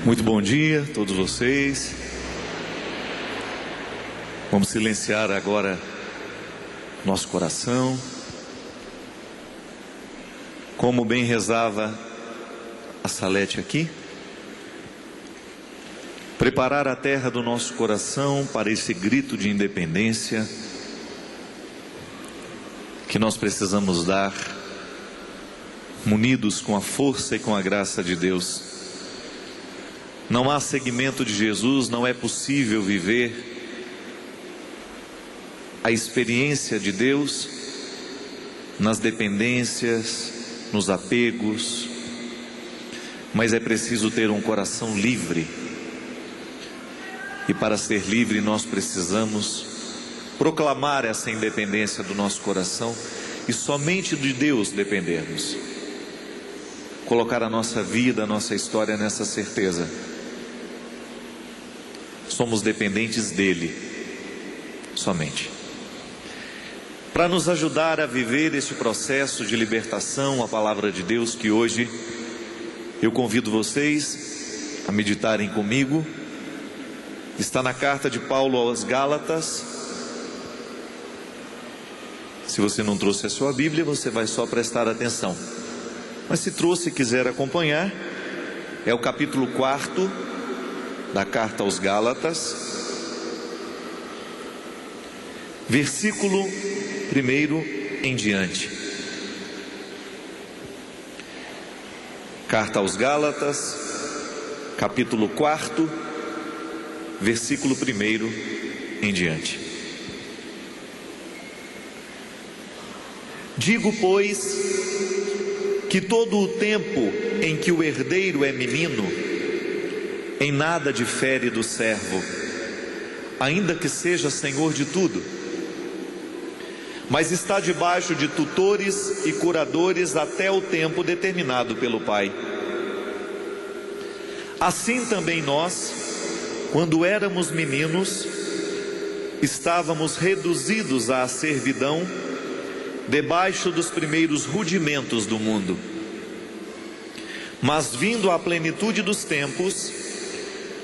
Muito bom dia a todos vocês. Vamos silenciar agora nosso coração. Como bem rezava a Salete aqui, preparar a terra do nosso coração para esse grito de independência que nós precisamos dar, munidos com a força e com a graça de Deus. Não há seguimento de Jesus, não é possível viver a experiência de Deus nas dependências, nos apegos, mas é preciso ter um coração livre. E para ser livre nós precisamos proclamar essa independência do nosso coração e somente de Deus dependermos. Colocar a nossa vida, a nossa história nessa certeza. Somos dependentes dele, somente. Para nos ajudar a viver este processo de libertação, a palavra de Deus que hoje eu convido vocês a meditarem comigo, está na carta de Paulo aos Gálatas. Se você não trouxe a sua Bíblia, você vai só prestar atenção. Mas se trouxe e quiser acompanhar, é o capítulo 4 da carta aos Gálatas, versículo 1 em diante. Carta aos Gálatas, capítulo 4, versículo 1 em diante. Digo, pois, que todo o tempo em que o herdeiro é menino, em nada difere do servo, ainda que seja senhor de tudo, mas está debaixo de tutores e curadores até o tempo determinado pelo Pai. Assim também nós, quando éramos meninos, estávamos reduzidos à servidão, debaixo dos primeiros rudimentos do mundo. Mas vindo à plenitude dos tempos,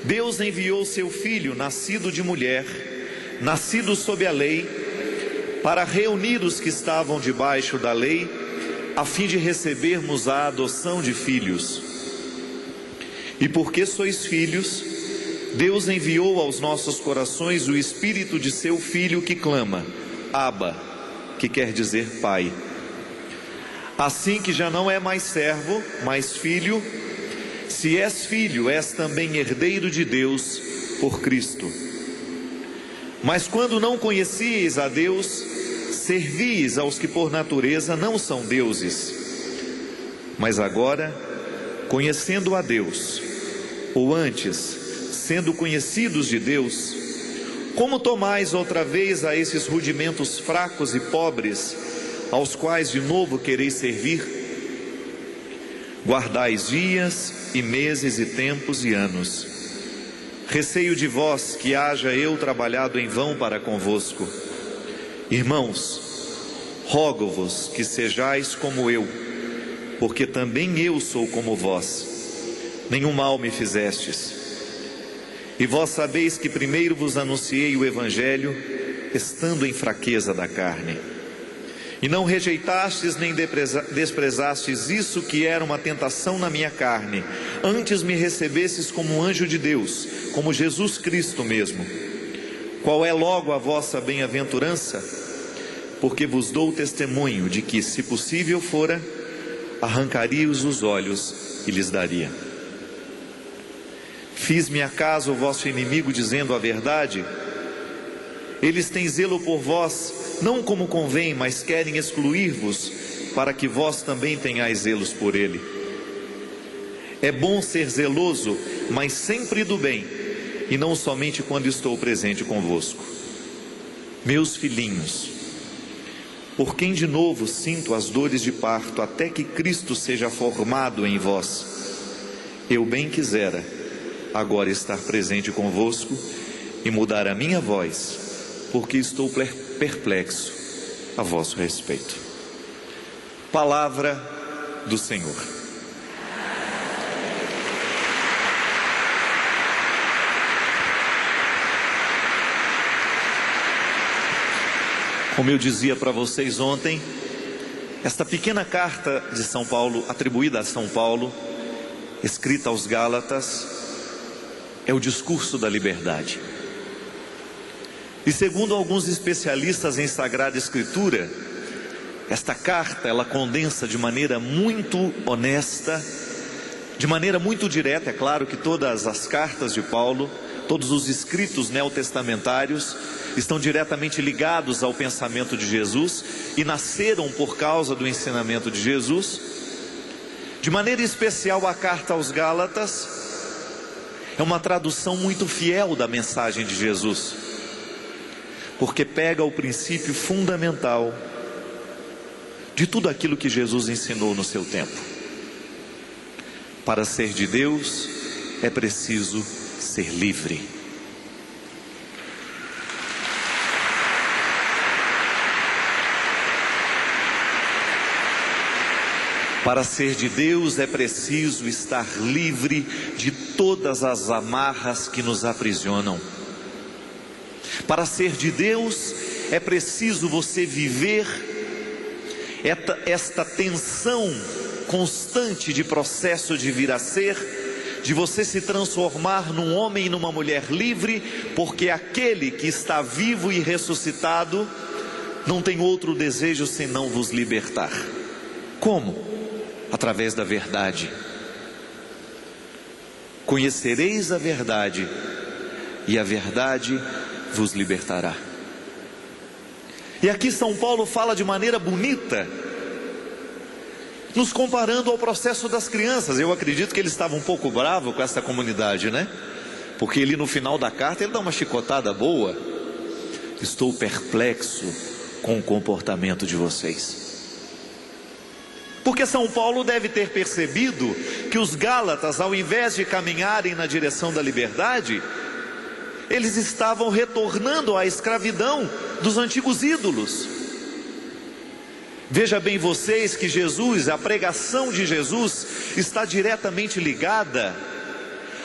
Deus enviou seu Filho, nascido de mulher, nascido sob a lei, para reunir os que estavam debaixo da lei, a fim de recebermos a adoção de filhos. E porque sois filhos, Deus enviou aos nossos corações o Espírito de seu Filho que clama, Abba, que quer dizer Pai. Assim que já não é mais servo, mas filho, se és filho, és também herdeiro de Deus por Cristo. Mas quando não conhecíeis a Deus, servíeis aos que por natureza não são deuses. Mas agora, conhecendo a Deus, ou antes, sendo conhecidos de Deus, como tomais outra vez a esses rudimentos fracos e pobres, aos quais de novo quereis servir? Guardais dias e meses e tempos e anos. Receio de vós que haja eu trabalhado em vão para convosco. Irmãos, rogo-vos que sejais como eu, porque também eu sou como vós. Nenhum mal me fizestes. E vós sabeis que primeiro vos anunciei o Evangelho, estando em fraqueza da carne. E não rejeitastes nem desprezastes isso que era uma tentação na minha carne. Antes me recebestes como um anjo de Deus, como Jesus Cristo mesmo. Qual é logo a vossa bem-aventurança? Porque vos dou testemunho de que, se possível fora, arrancaria-os os olhos e lhes daria. Fiz-me acaso o vosso inimigo dizendo a verdade? Eles têm zelo por vós, não como convém, mas querem excluir-vos, para que vós também tenhais zelos por ele. É bom ser zeloso, mas sempre do bem, e não somente quando estou presente convosco. Meus filhinhos, por quem de novo sinto as dores de parto, até que Cristo seja formado em vós, eu bem quisera agora estar presente convosco e mudar a minha voz, porque estou perplexo a vosso respeito. Palavra do Senhor. Como eu dizia para vocês ontem, esta pequena carta de São Paulo, atribuída a São Paulo, escrita aos Gálatas, é o discurso da liberdade. E segundo alguns especialistas em Sagrada Escritura, esta carta, ela condensa de maneira muito honesta, de maneira muito direta. É claro que todas as cartas de Paulo, todos os escritos neotestamentários estão diretamente ligados ao pensamento de Jesus e nasceram por causa do ensinamento de Jesus. De maneira especial, a carta aos Gálatas é uma tradução muito fiel da mensagem de Jesus, porque pega o princípio fundamental de tudo aquilo que Jesus ensinou no seu tempo. Para ser de Deus, é preciso ser livre. Para ser de Deus é preciso estar livre de todas as amarras que nos aprisionam. Para ser de Deus é preciso você viver esta tensão constante de processo de vir a ser, de você se transformar num homem e numa mulher livre, porque aquele que está vivo e ressuscitado não tem outro desejo senão vos libertar. Como? Através da verdade. Conhecereis a verdade, e a verdade vos libertará. E aqui São Paulo fala de maneira bonita, nos comparando ao processo das crianças. Eu acredito que ele estava um pouco bravo com essa comunidade, né? Porque ele, no final da carta, ele dá uma chicotada boa. Estou perplexo com o comportamento de vocês. Porque São Paulo deve ter percebido que os Gálatas, ao invés de caminharem na direção da liberdade, eles estavam retornando à escravidão dos antigos ídolos. Veja bem vocês que Jesus, a pregação de Jesus, está diretamente ligada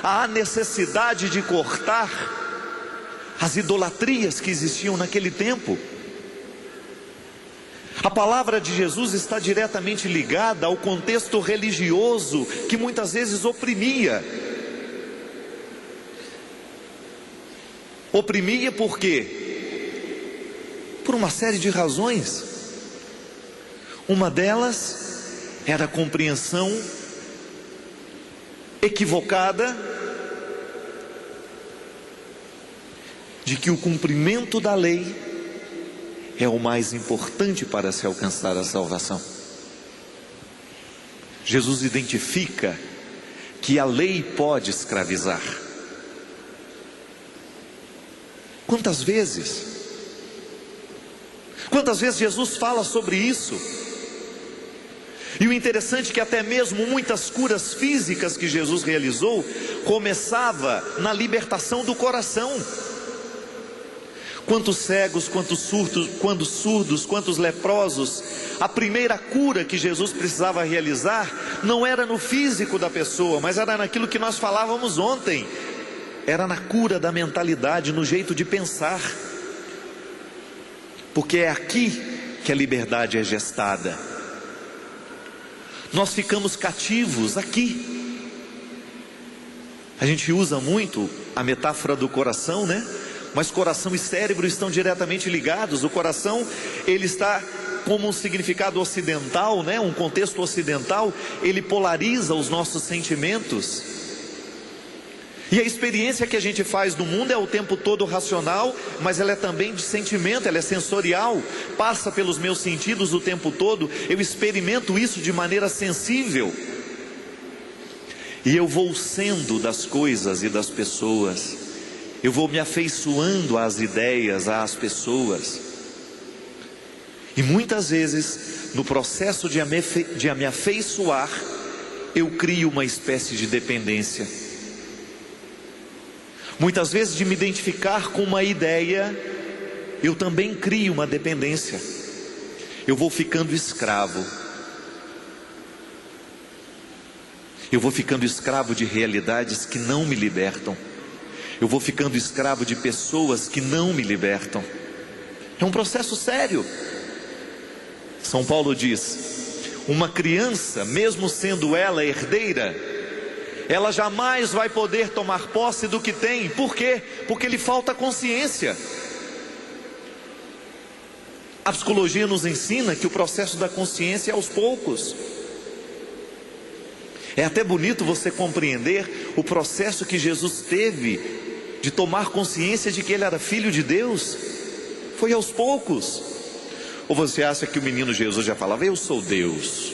à necessidade de cortar as idolatrias que existiam naquele tempo. A palavra de Jesus está diretamente ligada ao contexto religioso que muitas vezes oprimia. Oprimia por quê? Por uma série de razões. Uma delas era a compreensão equivocada de que o cumprimento da lei é o mais importante para se alcançar a salvação. Jesus identifica que a lei pode escravizar. Quantas vezes Jesus fala sobre isso? E o interessante é que até mesmo muitas curas físicas que Jesus realizou começava na libertação do coração. Quantos cegos, quantos surdos, quantos leprosos. A primeira cura que Jesus precisava realizar não era no físico da pessoa, mas era naquilo que nós falávamos ontem. Era na cura da mentalidade, no jeito de pensar. Porque é aqui que a liberdade é gestada. Nós ficamos cativos aqui. A gente usa muito a metáfora do coração, né? Mas coração e cérebro estão diretamente ligados. O coração, ele está como um significado ocidental, né? Um contexto ocidental, ele polariza os nossos sentimentos. E a experiência que a gente faz do mundo é o tempo todo racional, mas ela é também de sentimento, ela é sensorial, passa pelos meus sentidos o tempo todo, eu experimento isso de maneira sensível. E eu vou sendo das coisas e das pessoas. Eu vou me afeiçoando às ideias, às pessoas. E muitas vezes, no processo de me afeiçoar, eu crio uma espécie de dependência. Muitas vezes, de me identificar com uma ideia, eu também crio uma dependência. Eu vou ficando escravo. Eu vou ficando escravo de realidades que não me libertam. Eu vou ficando escravo de pessoas que não me libertam. É um processo sério. São Paulo diz: uma criança, mesmo sendo ela herdeira, ela jamais vai poder tomar posse do que tem. Por quê? Porque lhe falta consciência. A psicologia nos ensina que o processo da consciência é aos poucos. É até bonito você compreender o processo que Jesus teve de tomar consciência de que ele era filho de Deus. Foi aos poucos. Ou você acha que o menino Jesus já falava: eu sou Deus,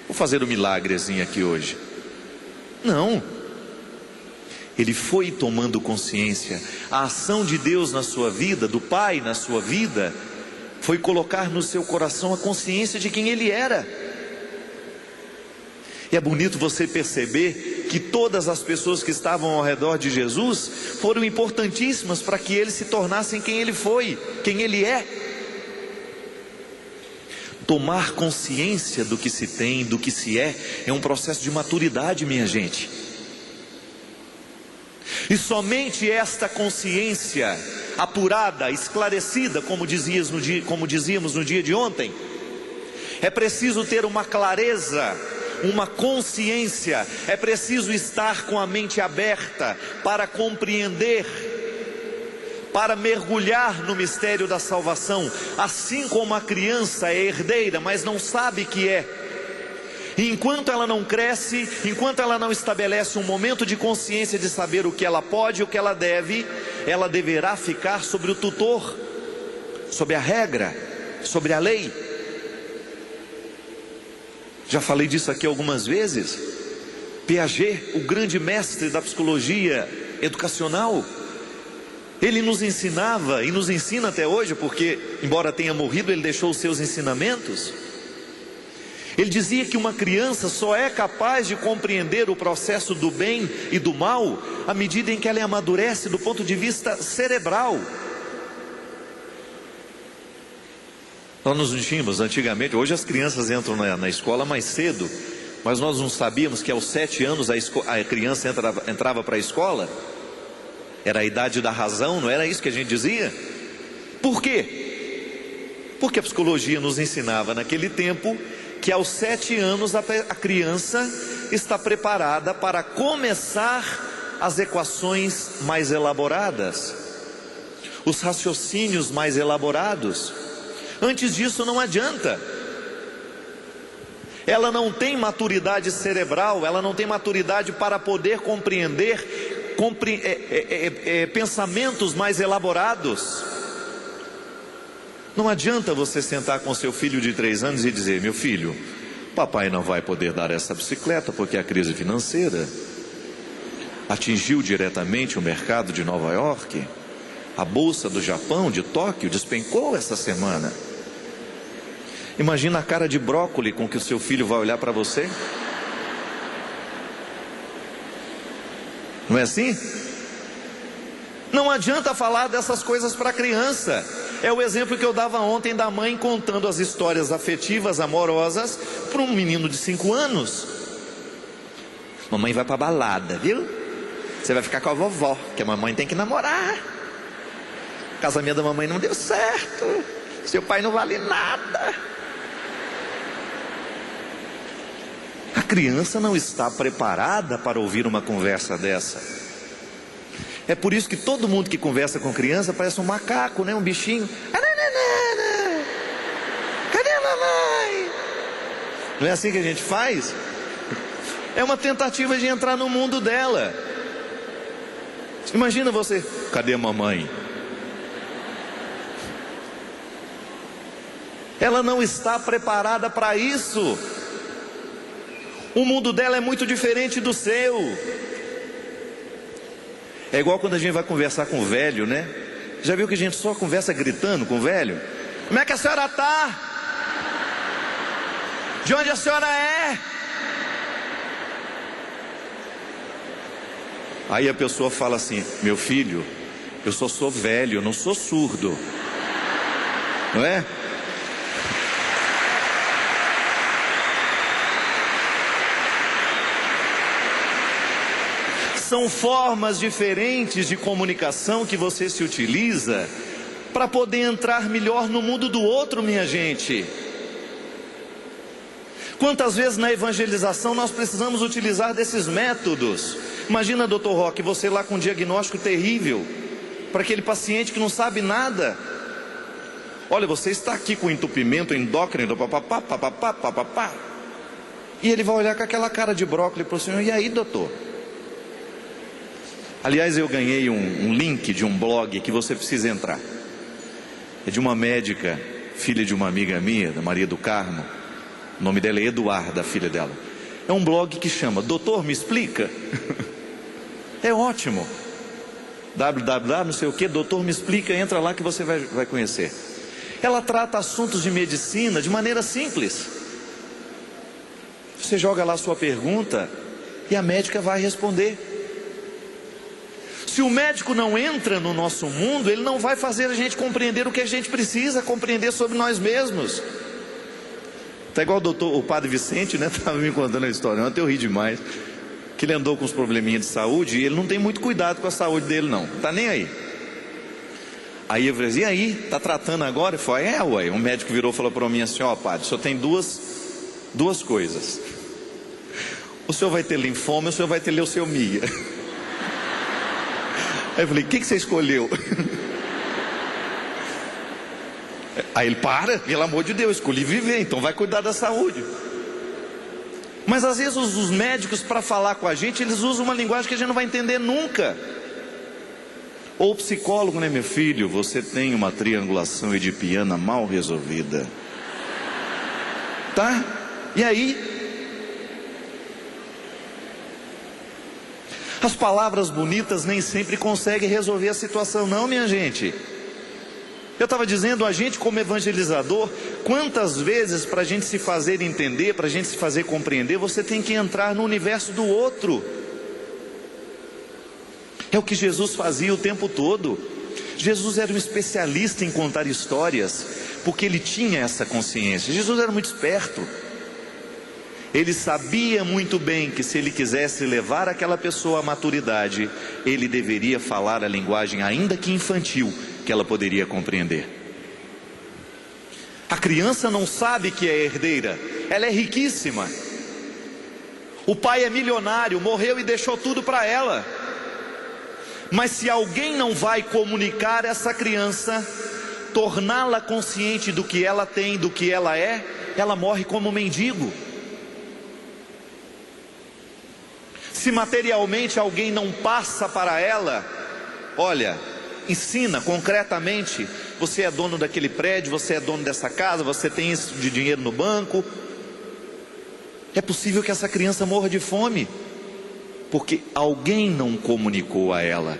vou fazer um milagrezinho aqui hoje? Não. Ele foi tomando consciência. A ação de Deus na sua vida, do Pai na sua vida, foi colocar no seu coração a consciência de quem ele era. E é bonito você perceber que todas as pessoas que estavam ao redor de Jesus foram importantíssimas para que ele se tornasse quem ele foi, quem ele é. Tomar consciência do que se tem, do que se é um processo de maturidade, minha gente. E somente esta consciência apurada, esclarecida, como dizíamos no dia de ontem, é preciso ter uma clareza, uma consciência, é preciso estar com a mente aberta para compreender, para mergulhar no mistério da salvação. Assim como a criança é herdeira, mas não sabe que é. E enquanto ela não cresce, enquanto ela não estabelece um momento de consciência de saber o que ela pode e o que ela deve, ela deverá ficar sobre o tutor, sobre a regra, sobre a lei. Já falei disso aqui algumas vezes. Piaget, o grande mestre da psicologia educacional, ele nos ensinava e nos ensina até hoje, porque embora tenha morrido, ele deixou os seus ensinamentos. Ele dizia que uma criança só é capaz de compreender o processo do bem e do mal à medida em que ela amadurece do ponto de vista cerebral. Nós nos tínhamos antigamente, hoje as crianças entram na escola mais cedo, mas nós não sabíamos que aos 7 anos a criança entrava para a escola. Era a idade da razão, não era isso que a gente dizia? Por quê? Porque a psicologia nos ensinava naquele tempo que aos 7 anos a criança está preparada para começar as equações mais elaboradas, os raciocínios mais elaborados. Antes disso não adianta. Ela não tem maturidade cerebral, ela não tem maturidade para poder compreender pensamentos mais elaborados. Não adianta você sentar com seu filho de 3 anos e dizer: meu filho, papai não vai poder dar essa bicicleta porque a crise financeira atingiu diretamente o mercado de Nova York. A bolsa do Japão, de Tóquio, despencou essa semana. Imagina a cara de brócoli com que o seu filho vai olhar para você. Não é assim? Não adianta falar dessas coisas para a criança. É o exemplo que eu dava ontem da mãe contando as histórias afetivas, amorosas, para um menino de 5 anos. Mamãe vai para balada, viu? Você vai ficar com a vovó, que a mamãe tem que namorar. O casamento da mamãe não deu certo. Seu pai não vale nada. A criança não está preparada para ouvir uma conversa dessa. É por isso que todo mundo que conversa com criança parece um macaco, né? Um bichinho. Cadê a mamãe? Não é assim que a gente faz? É uma tentativa de entrar no mundo dela. Imagina você: cadê a mamãe? Ela não está preparada para isso. O mundo dela é muito diferente do seu. É igual quando a gente vai conversar com o velho, né? Já viu que a gente só conversa gritando com o velho? Como é que a senhora está? De onde a senhora é? Aí a pessoa fala assim: meu filho, eu só sou velho, eu não sou surdo. Não é? São formas diferentes de comunicação que você se utiliza para poder entrar melhor no mundo do outro, minha gente. Quantas vezes na evangelização nós precisamos utilizar desses métodos? Imagina, Dr. Roque, você lá com um diagnóstico terrível, para aquele paciente que não sabe nada. Olha, você está aqui com entupimento endócrino, papapá, papapá, papapá. E ele vai olhar com aquela cara de brócolis para o senhor: e aí, doutor? Aliás, eu ganhei um link de um blog que você precisa entrar. É de uma médica, filha de uma amiga minha, da Maria do Carmo. O nome dela é Eduarda, a filha dela. É um blog que chama Doutor, me explica. É ótimo. www, não sei o que, Doutor, me explica. Entra lá que você vai conhecer. Ela trata assuntos de medicina de maneira simples. Você joga lá a sua pergunta e a médica vai responder. Se o médico não entra no nosso mundo, ele não vai fazer a gente compreender o que a gente precisa compreender sobre nós mesmos. Está igual o padre Vicente, né? Estava me contando a história, ontem eu ri demais. Que ele andou com uns probleminhas de saúde e ele não tem muito cuidado com a saúde dele, não. Está nem aí. Aí eu falei assim: e aí? Está tratando agora? Ele falou: ué. Um médico virou e falou para mim assim: ó, padre, só tem duas coisas. O senhor vai ter linfoma e o senhor vai ter leucemia. Aí eu falei: o que você escolheu? Aí ele: pelo amor de Deus, escolhi viver, então vai cuidar da saúde. Mas às vezes os médicos, para falar com a gente, eles usam uma linguagem que a gente não vai entender nunca. Ou o psicólogo, né, meu filho, você tem uma triangulação edipiana mal resolvida. Tá? E aí? As palavras bonitas nem sempre conseguem resolver a situação, não, minha gente. Eu estava dizendo, a gente como evangelizador, quantas vezes para a gente se fazer entender, para a gente se fazer compreender, você tem que entrar no universo do outro. É o que Jesus fazia o tempo todo. Jesus era um especialista em contar histórias, porque ele tinha essa consciência. Jesus era muito esperto. Ele sabia muito bem que se ele quisesse levar aquela pessoa à maturidade, ele deveria falar a linguagem, ainda que infantil, que ela poderia compreender. A criança não sabe que é herdeira, ela é riquíssima. O pai é milionário, morreu e deixou tudo para ela. Mas se alguém não vai comunicar essa criança, torná-la consciente do que ela tem, do que ela é, ela morre como mendigo. Se materialmente alguém não passa para ela, olha, ensina concretamente: você é dono daquele prédio, você é dono dessa casa, você tem isso de dinheiro no banco. É possível que essa criança morra de fome, porque alguém não comunicou a ela.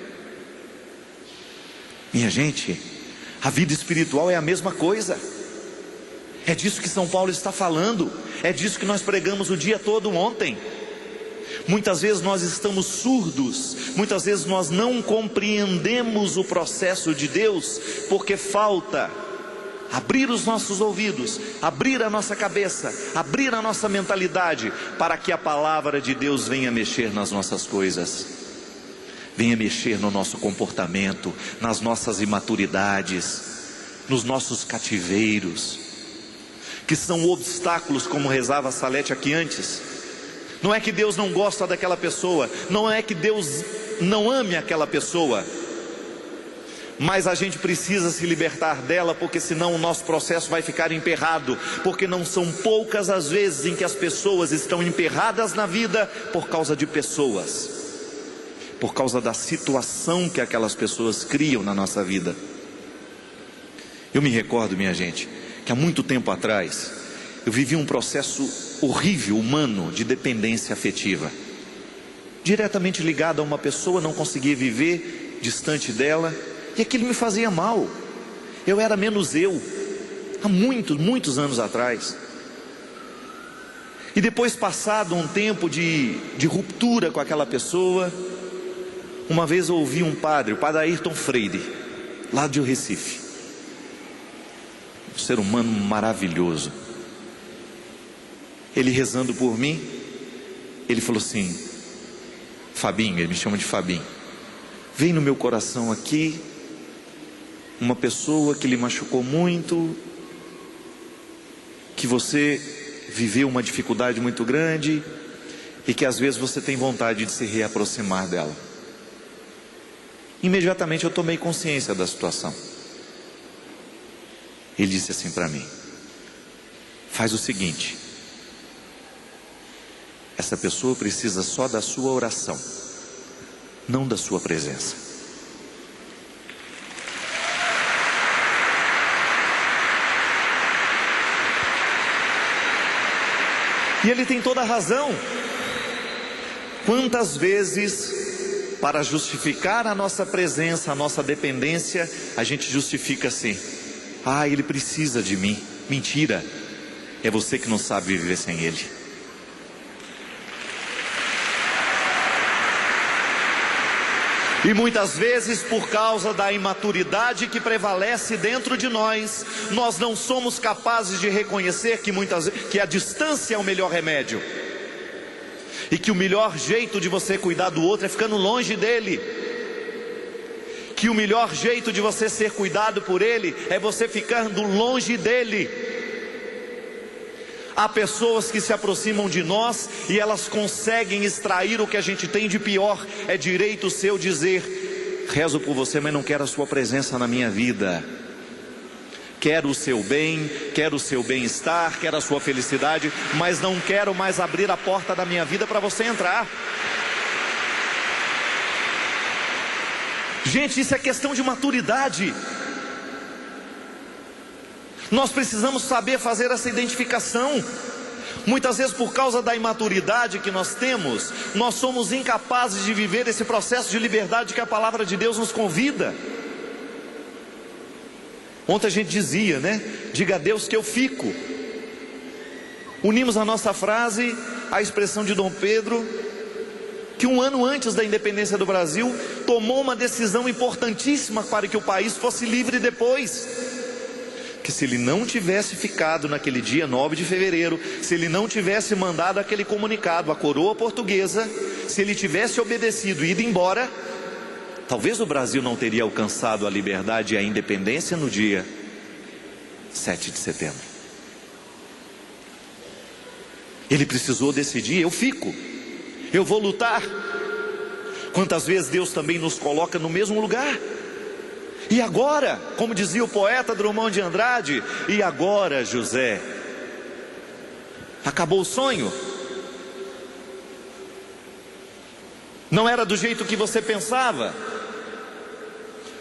Minha gente, a vida espiritual é a mesma coisa. É disso que São Paulo está falando. É disso que nós pregamos o dia todo ontem. Muitas vezes nós estamos surdos, muitas vezes nós não compreendemos o processo de Deus, porque falta abrir os nossos ouvidos, abrir a nossa cabeça, abrir a nossa mentalidade, para que a palavra de Deus venha mexer nas nossas coisas, venha mexer no nosso comportamento, nas nossas imaturidades, nos nossos cativeiros, que são obstáculos, como rezava a Salete aqui antes. Não é que Deus não gosta daquela pessoa, não é que Deus não ame aquela pessoa, mas a gente precisa se libertar dela, porque senão o nosso processo vai ficar emperrado, porque não são poucas as vezes em que as pessoas estão emperradas na vida por causa de pessoas, por causa da situação que aquelas pessoas criam na nossa vida. Eu me recordo, minha gente, que há muito tempo atrás eu vivi um processo horrível, humano, de dependência afetiva, diretamente ligado a uma pessoa, não conseguia viver distante dela, e aquilo me fazia mal. Eu era menos eu, há muitos anos atrás. E depois, passado um tempo de ruptura com aquela pessoa, uma vez eu ouvi um padre, o padre Ayrton Freire, lá de Recife, um ser humano maravilhoso. Ele rezando por mim, ele falou assim: Fabinho, ele me chama de Fabinho, vem no meu coração aqui uma pessoa que lhe machucou muito, que você viveu uma dificuldade muito grande e que às vezes você tem vontade de se reaproximar dela. Imediatamente eu tomei consciência da situação. Ele disse assim para mim: faz o seguinte, essa pessoa precisa só da sua oração, não da sua presença. E ele tem toda a razão. Quantas vezes, para justificar a nossa presença, a nossa dependência, a gente justifica assim: ah, ele precisa de mim. Mentira, é você que não sabe viver sem ele. E muitas vezes, por causa da imaturidade que prevalece dentro de nós, nós não somos capazes de reconhecer que a distância é o melhor remédio. E que o melhor jeito de você cuidar do outro é ficando longe dele. Que o melhor jeito de você ser cuidado por ele é você ficando longe dele. Há pessoas que se aproximam de nós e elas conseguem extrair o que a gente tem de pior. É direito seu dizer: rezo por você, mas não quero a sua presença na minha vida. Quero o seu bem, quero o seu bem-estar, quero a sua felicidade, mas não quero mais abrir a porta da minha vida para você entrar. Gente, isso é questão de maturidade. Nós precisamos saber fazer essa identificação. Muitas vezes, por causa da imaturidade que nós temos, nós somos incapazes de viver esse processo de liberdade que a palavra de Deus nos convida. Ontem a gente dizia, né? Diga a Deus que eu fico. Unimos a nossa frase à expressão de Dom Pedro, que 1 ano antes da independência do Brasil, tomou uma decisão importantíssima para que o país fosse livre depois. Que se ele não tivesse ficado naquele dia 9 de fevereiro, se ele não tivesse mandado aquele comunicado à coroa portuguesa, se ele tivesse obedecido e ido embora, talvez o Brasil não teria alcançado a liberdade e a independência no dia 7 de setembro. Ele precisou decidir: eu fico, eu vou lutar. Quantas vezes Deus também nos coloca no mesmo lugar? E agora, como dizia o poeta Drummond de Andrade, e agora, José? Acabou o sonho? Não era do jeito que você pensava?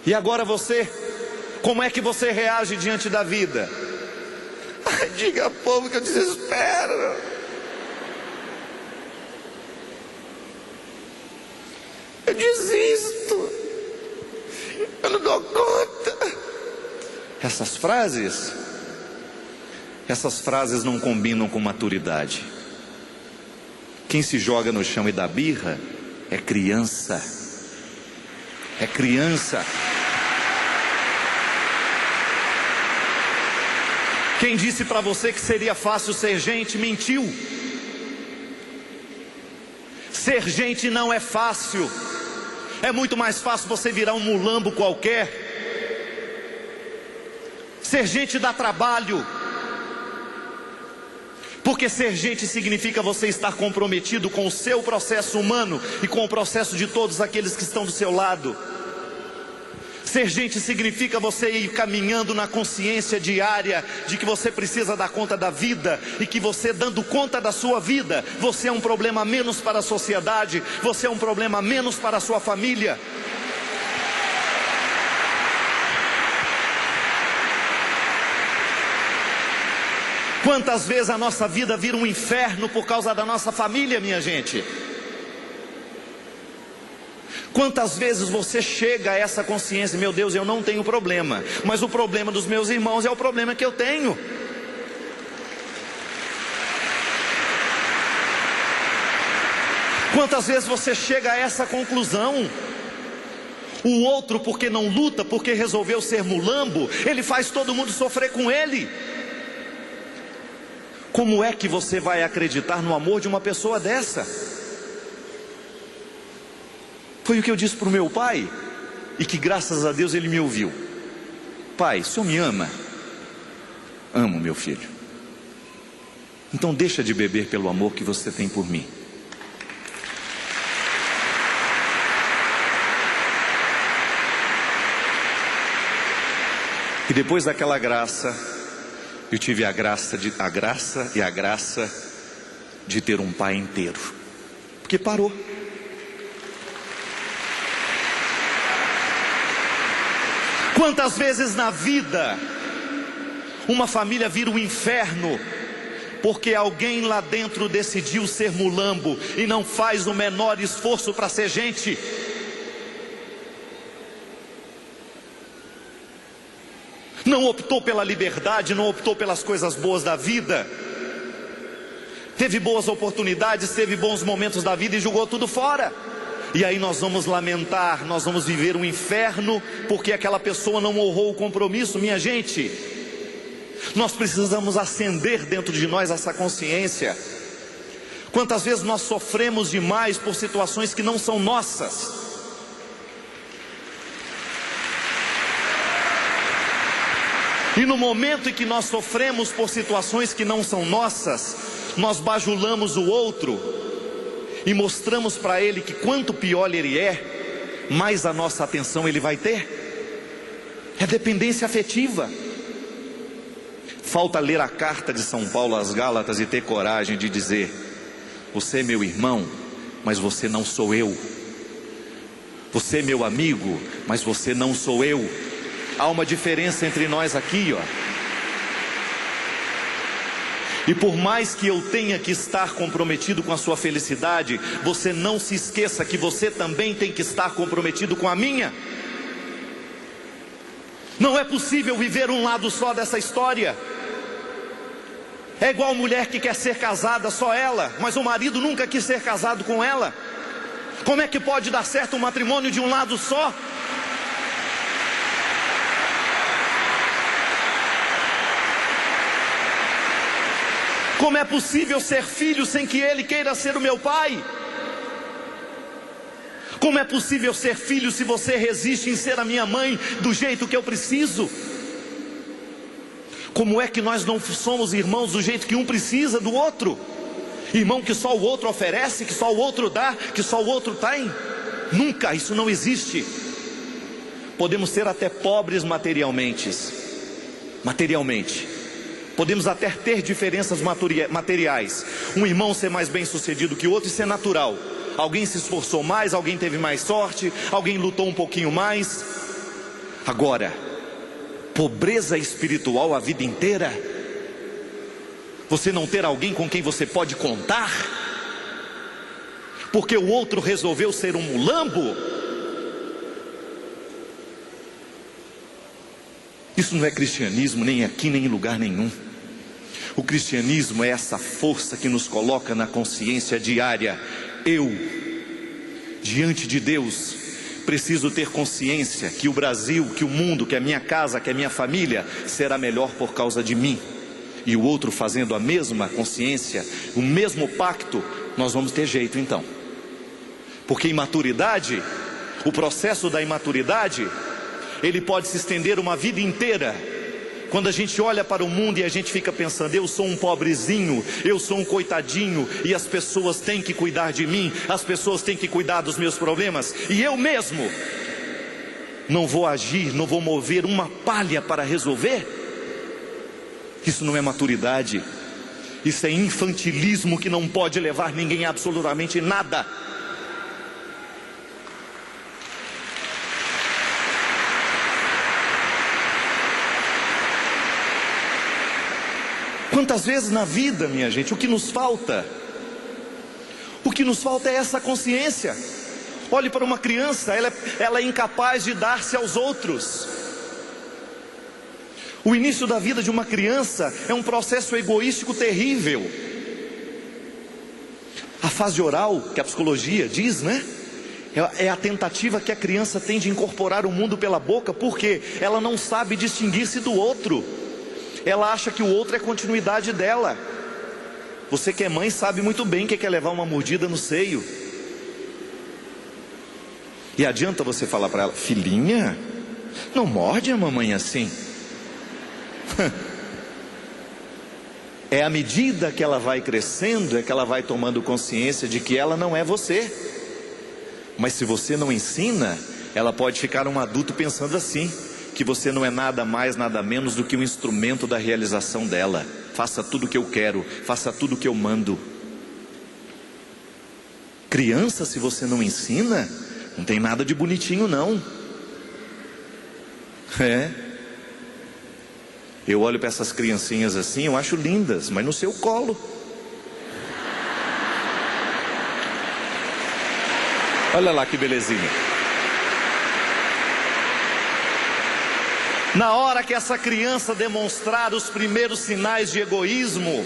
E agora você? Como é que você reage diante da vida? Ai, diga, povo, que eu desespero. Eu desisto. Eu não dou conta. Essas frases não combinam com maturidade. Quem se joga no chão e dá birra é criança. É criança. Quem disse para você que seria fácil ser gente, mentiu. Ser gente não é fácil. É muito mais fácil você virar um mulambo qualquer. Ser gente dá trabalho. Porque ser gente significa você estar comprometido com o seu processo humano e com o processo de todos aqueles que estão do seu lado. Ser gente significa você ir caminhando na consciência diária de que você precisa dar conta da vida e que você, dando conta da sua vida, você é um problema menos para a sociedade, você é um problema menos para a sua família. Quantas vezes a nossa vida vira um inferno por causa da nossa família, minha gente? Quantas vezes você chega a essa consciência: meu Deus, eu não tenho problema, mas o problema dos meus irmãos é o problema que eu tenho. Quantas vezes você chega a essa conclusão? O outro, porque não luta, porque resolveu ser mulambo, ele faz todo mundo sofrer com ele. Como é que você vai acreditar no amor de uma pessoa dessa? Foi o que eu disse para o meu pai, e que graças a Deus ele me ouviu. pai, o senhor me ama? Amo, meu filho. Então deixa de beber pelo amor que você tem por mim. E depois daquela graça, eu tive a graça de ter um pai inteiro. Porque parou. Quantas vezes na vida uma família vira um inferno porque alguém lá dentro decidiu ser mulambo e não faz o menor esforço para ser gente. Não optou pela liberdade, não optou pelas coisas boas da vida. Teve boas oportunidades, teve bons momentos da vida e jogou tudo fora. E aí nós vamos lamentar, nós vamos viver um inferno porque aquela pessoa não honrou o compromisso. Minha gente, nós precisamos acender dentro de nós essa consciência. Quantas vezes nós sofremos demais por situações que não são nossas. E no momento em que nós sofremos por situações que não são nossas, nós bajulamos o outro e mostramos para ele que quanto pior ele é, mais a nossa atenção ele vai ter. É dependência afetiva. Falta ler a carta de São Paulo às Gálatas e ter coragem de dizer: você é meu irmão, mas você não sou eu. Você é meu amigo, mas você não sou eu. Há uma diferença entre nós aqui, ó. E por mais que eu tenha que estar comprometido com a sua felicidade, você não se esqueça que você também tem que estar comprometido com a minha. Não é possível viver um lado só dessa história. É igual mulher que quer ser casada, só ela, mas o marido nunca quis ser casado com ela. Como é que pode dar certo um matrimônio de um lado só? Como é possível ser filho sem que ele queira ser o meu pai? Como é possível ser filho se você resiste em ser a minha mãe do jeito que eu preciso? Como é que nós não somos irmãos do jeito que um precisa do outro? Irmão que só o outro oferece, que só o outro dá, que só o outro tem? Nunca, isso não existe. Podemos ser até pobres materialmente. Podemos até ter diferenças materiais. Um irmão ser mais bem sucedido que o outro, isso é natural. Alguém se esforçou mais, alguém teve mais sorte, alguém lutou um pouquinho mais. Agora, pobreza espiritual a vida inteira, você não ter alguém com quem você pode contar, porque o outro resolveu ser um mulambo, isso não é cristianismo, nem aqui, nem em lugar nenhum. O cristianismo é essa força que nos coloca na consciência diária. Eu, diante de Deus, preciso ter consciência que o Brasil, que o mundo, que a minha casa, que a minha família será melhor por causa de mim. E o outro fazendo a mesma consciência, o mesmo pacto, nós vamos ter jeito então. Porque imaturidade, o processo da imaturidade, ele pode se estender uma vida inteira. Quando a gente olha para o mundo e a gente fica pensando: eu sou um pobrezinho, eu sou um coitadinho, e as pessoas têm que cuidar de mim, as pessoas têm que cuidar dos meus problemas, e eu mesmo não vou agir, não vou mover uma palha para resolver. Isso não é maturidade, isso é infantilismo que não pode levar ninguém a absolutamente nada. Quantas vezes na vida, minha gente, o que nos falta? O que nos falta é essa consciência. Olhe para uma criança, ela é incapaz de dar-se aos outros. O início da vida de uma criança é um processo egoístico terrível. A fase oral, que a psicologia diz, né? É a tentativa que a criança tem de incorporar o mundo pela boca, porque ela não sabe distinguir-se do outro. Ela acha que o outro é continuidade dela. Você que é mãe sabe muito bem o que é levar uma mordida no seio. E adianta você falar para ela: filhinha, Não morde a mamãe assim. É à medida que ela vai crescendo, é que ela vai tomando consciência de que ela não é você. Mas se você não ensina, ela pode ficar um adulto pensando assim, que você não é nada mais, nada menos do que um instrumento da realização dela. Faça tudo o que eu quero, faça tudo o que eu mando. Criança, se você não ensina, não tem nada de bonitinho não. Eu olho para essas criancinhas assim, eu acho lindas, mas no seu colo. Olha lá que belezinha. Na hora que essa criança demonstrar os primeiros sinais de egoísmo,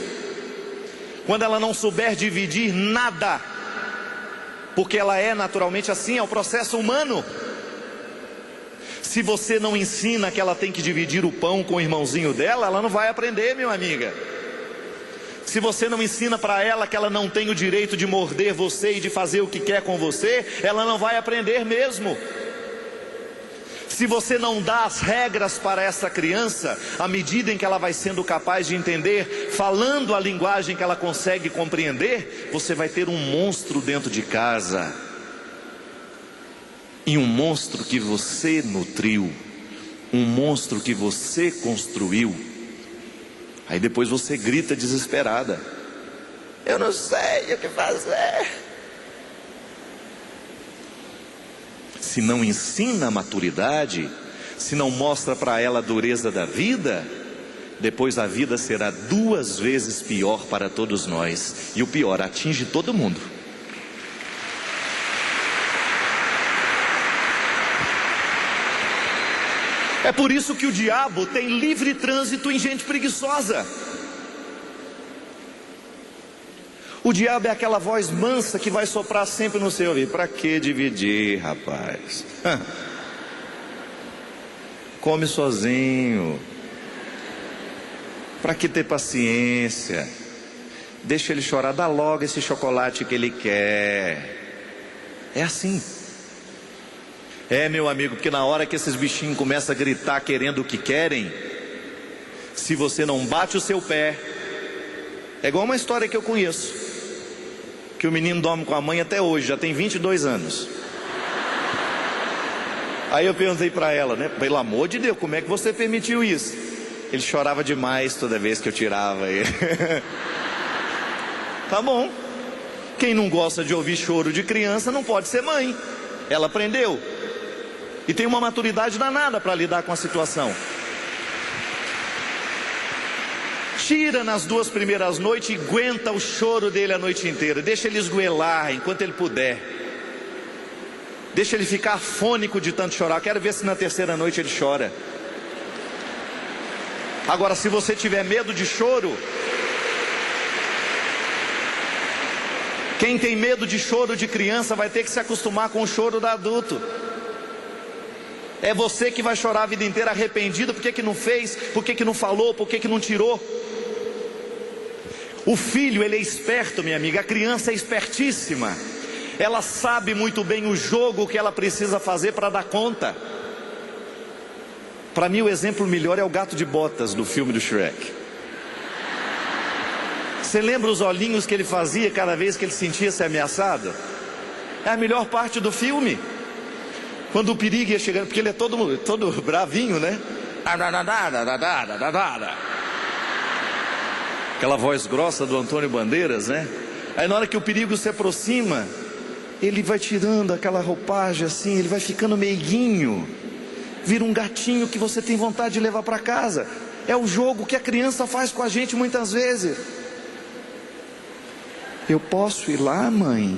quando ela não souber dividir nada, porque ela é naturalmente assim, é o processo humano. Se você não ensina que ela tem que dividir o pão com o irmãozinho dela, ela não vai aprender, minha amiga. Se você não ensina para ela que ela não tem o direito de morder você e de fazer o que quer com você, ela não vai aprender mesmo. Se você não dá as regras para essa criança, à medida em que ela vai sendo capaz de entender, falando a linguagem que ela consegue compreender, você vai ter um monstro dentro de casa. E um monstro que você nutriu, um monstro que você construiu. Aí depois você grita desesperada: eu não sei o que fazer. Se não ensina a maturidade, se não mostra para ela a dureza da vida, depois a vida será 2 vezes pior para todos nós. E o pior, atinge todo mundo. É por isso que o diabo tem livre trânsito em gente preguiçosa. O diabo é aquela voz mansa que vai soprar sempre no seu ouvido: para que dividir, rapaz? Come sozinho. Para que ter paciência? Deixa ele chorar, dá logo esse chocolate que ele quer. É assim. Meu amigo, porque na hora que esses bichinhos começam a gritar querendo o que querem, se você não bate o seu pé, é igual uma história que eu conheço, que o menino dorme com a mãe até hoje, já tem 22 anos. Aí eu perguntei para ela, pelo amor de Deus, como é que você permitiu isso? Ele chorava demais toda vez que eu tirava ele. Tá bom. Quem não gosta de ouvir choro de criança não pode ser mãe. Ela aprendeu. E tem uma maturidade danada para lidar com a situação. Tira nas 2 primeiras noites e aguenta o choro dele a noite inteira. Deixa ele esgoelar enquanto ele puder. Deixa ele ficar afônico de tanto chorar. Quero ver se na 3ª noite ele chora. Agora, se você tiver medo de choro, quem tem medo de choro de criança vai ter que se acostumar com o choro do adulto. É você que vai chorar a vida inteira arrependido. Por que não fez? Por que não falou? Por que não tirou? O filho, ele é esperto, minha amiga. A criança é espertíssima. Ela sabe muito bem o jogo que ela precisa fazer para dar conta. Para mim o exemplo melhor é o gato de botas do filme do Shrek. Você lembra os olhinhos que ele fazia cada vez que ele sentia-se ameaçado? É a melhor parte do filme. Quando o perigo ia chegando, porque ele é todo bravinho, né? Aquela voz grossa do Antônio Bandeiras, né? Aí na hora que o perigo se aproxima, ele vai tirando aquela roupagem assim, ele vai ficando meiguinho, vira um gatinho que você tem vontade de levar para casa. É o jogo que a criança faz com a gente muitas vezes. Eu posso ir lá, mãe?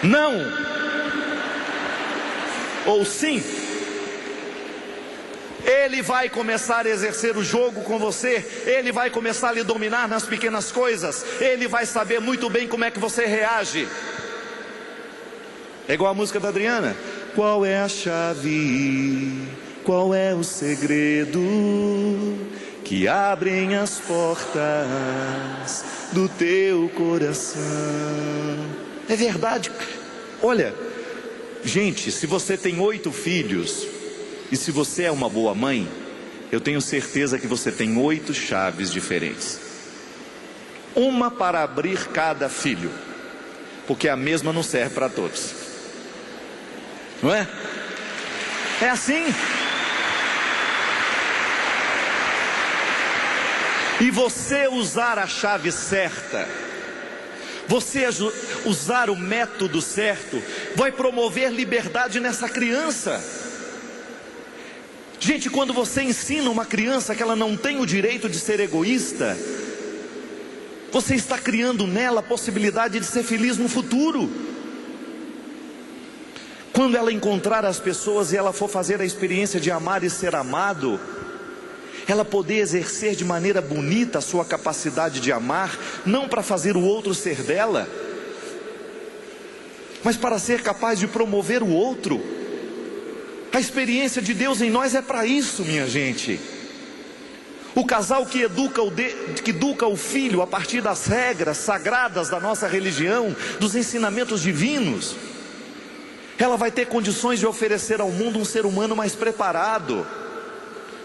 Não. Ou sim. Ele vai começar a exercer o jogo com você. Ele vai começar a lhe dominar nas pequenas coisas. Ele vai saber muito bem como é que você reage. É igual a música da Adriana. Qual é a chave? Qual é o segredo que abrem as portas do teu coração? É verdade. Olha, Gente, se você tem 8 filhos, e se você é uma boa mãe, eu tenho certeza que você tem 8 chaves diferentes. Uma para abrir cada filho, porque a mesma não serve para todos. Não é? É assim. E você usar a chave certa, você usar o método certo, vai promover liberdade nessa criança. Gente, quando você ensina uma criança que ela não tem o direito de ser egoísta, você está criando nela a possibilidade de ser feliz no futuro. Quando ela encontrar as pessoas e ela for fazer a experiência de amar e ser amado, ela poder exercer de maneira bonita a sua capacidade de amar, não para fazer o outro ser dela, mas para ser capaz de promover o outro. A experiência de Deus em nós é para isso, minha gente. O casal que educa o filho a partir das regras sagradas da nossa religião, dos ensinamentos divinos, ela vai ter condições de oferecer ao mundo um ser humano mais preparado.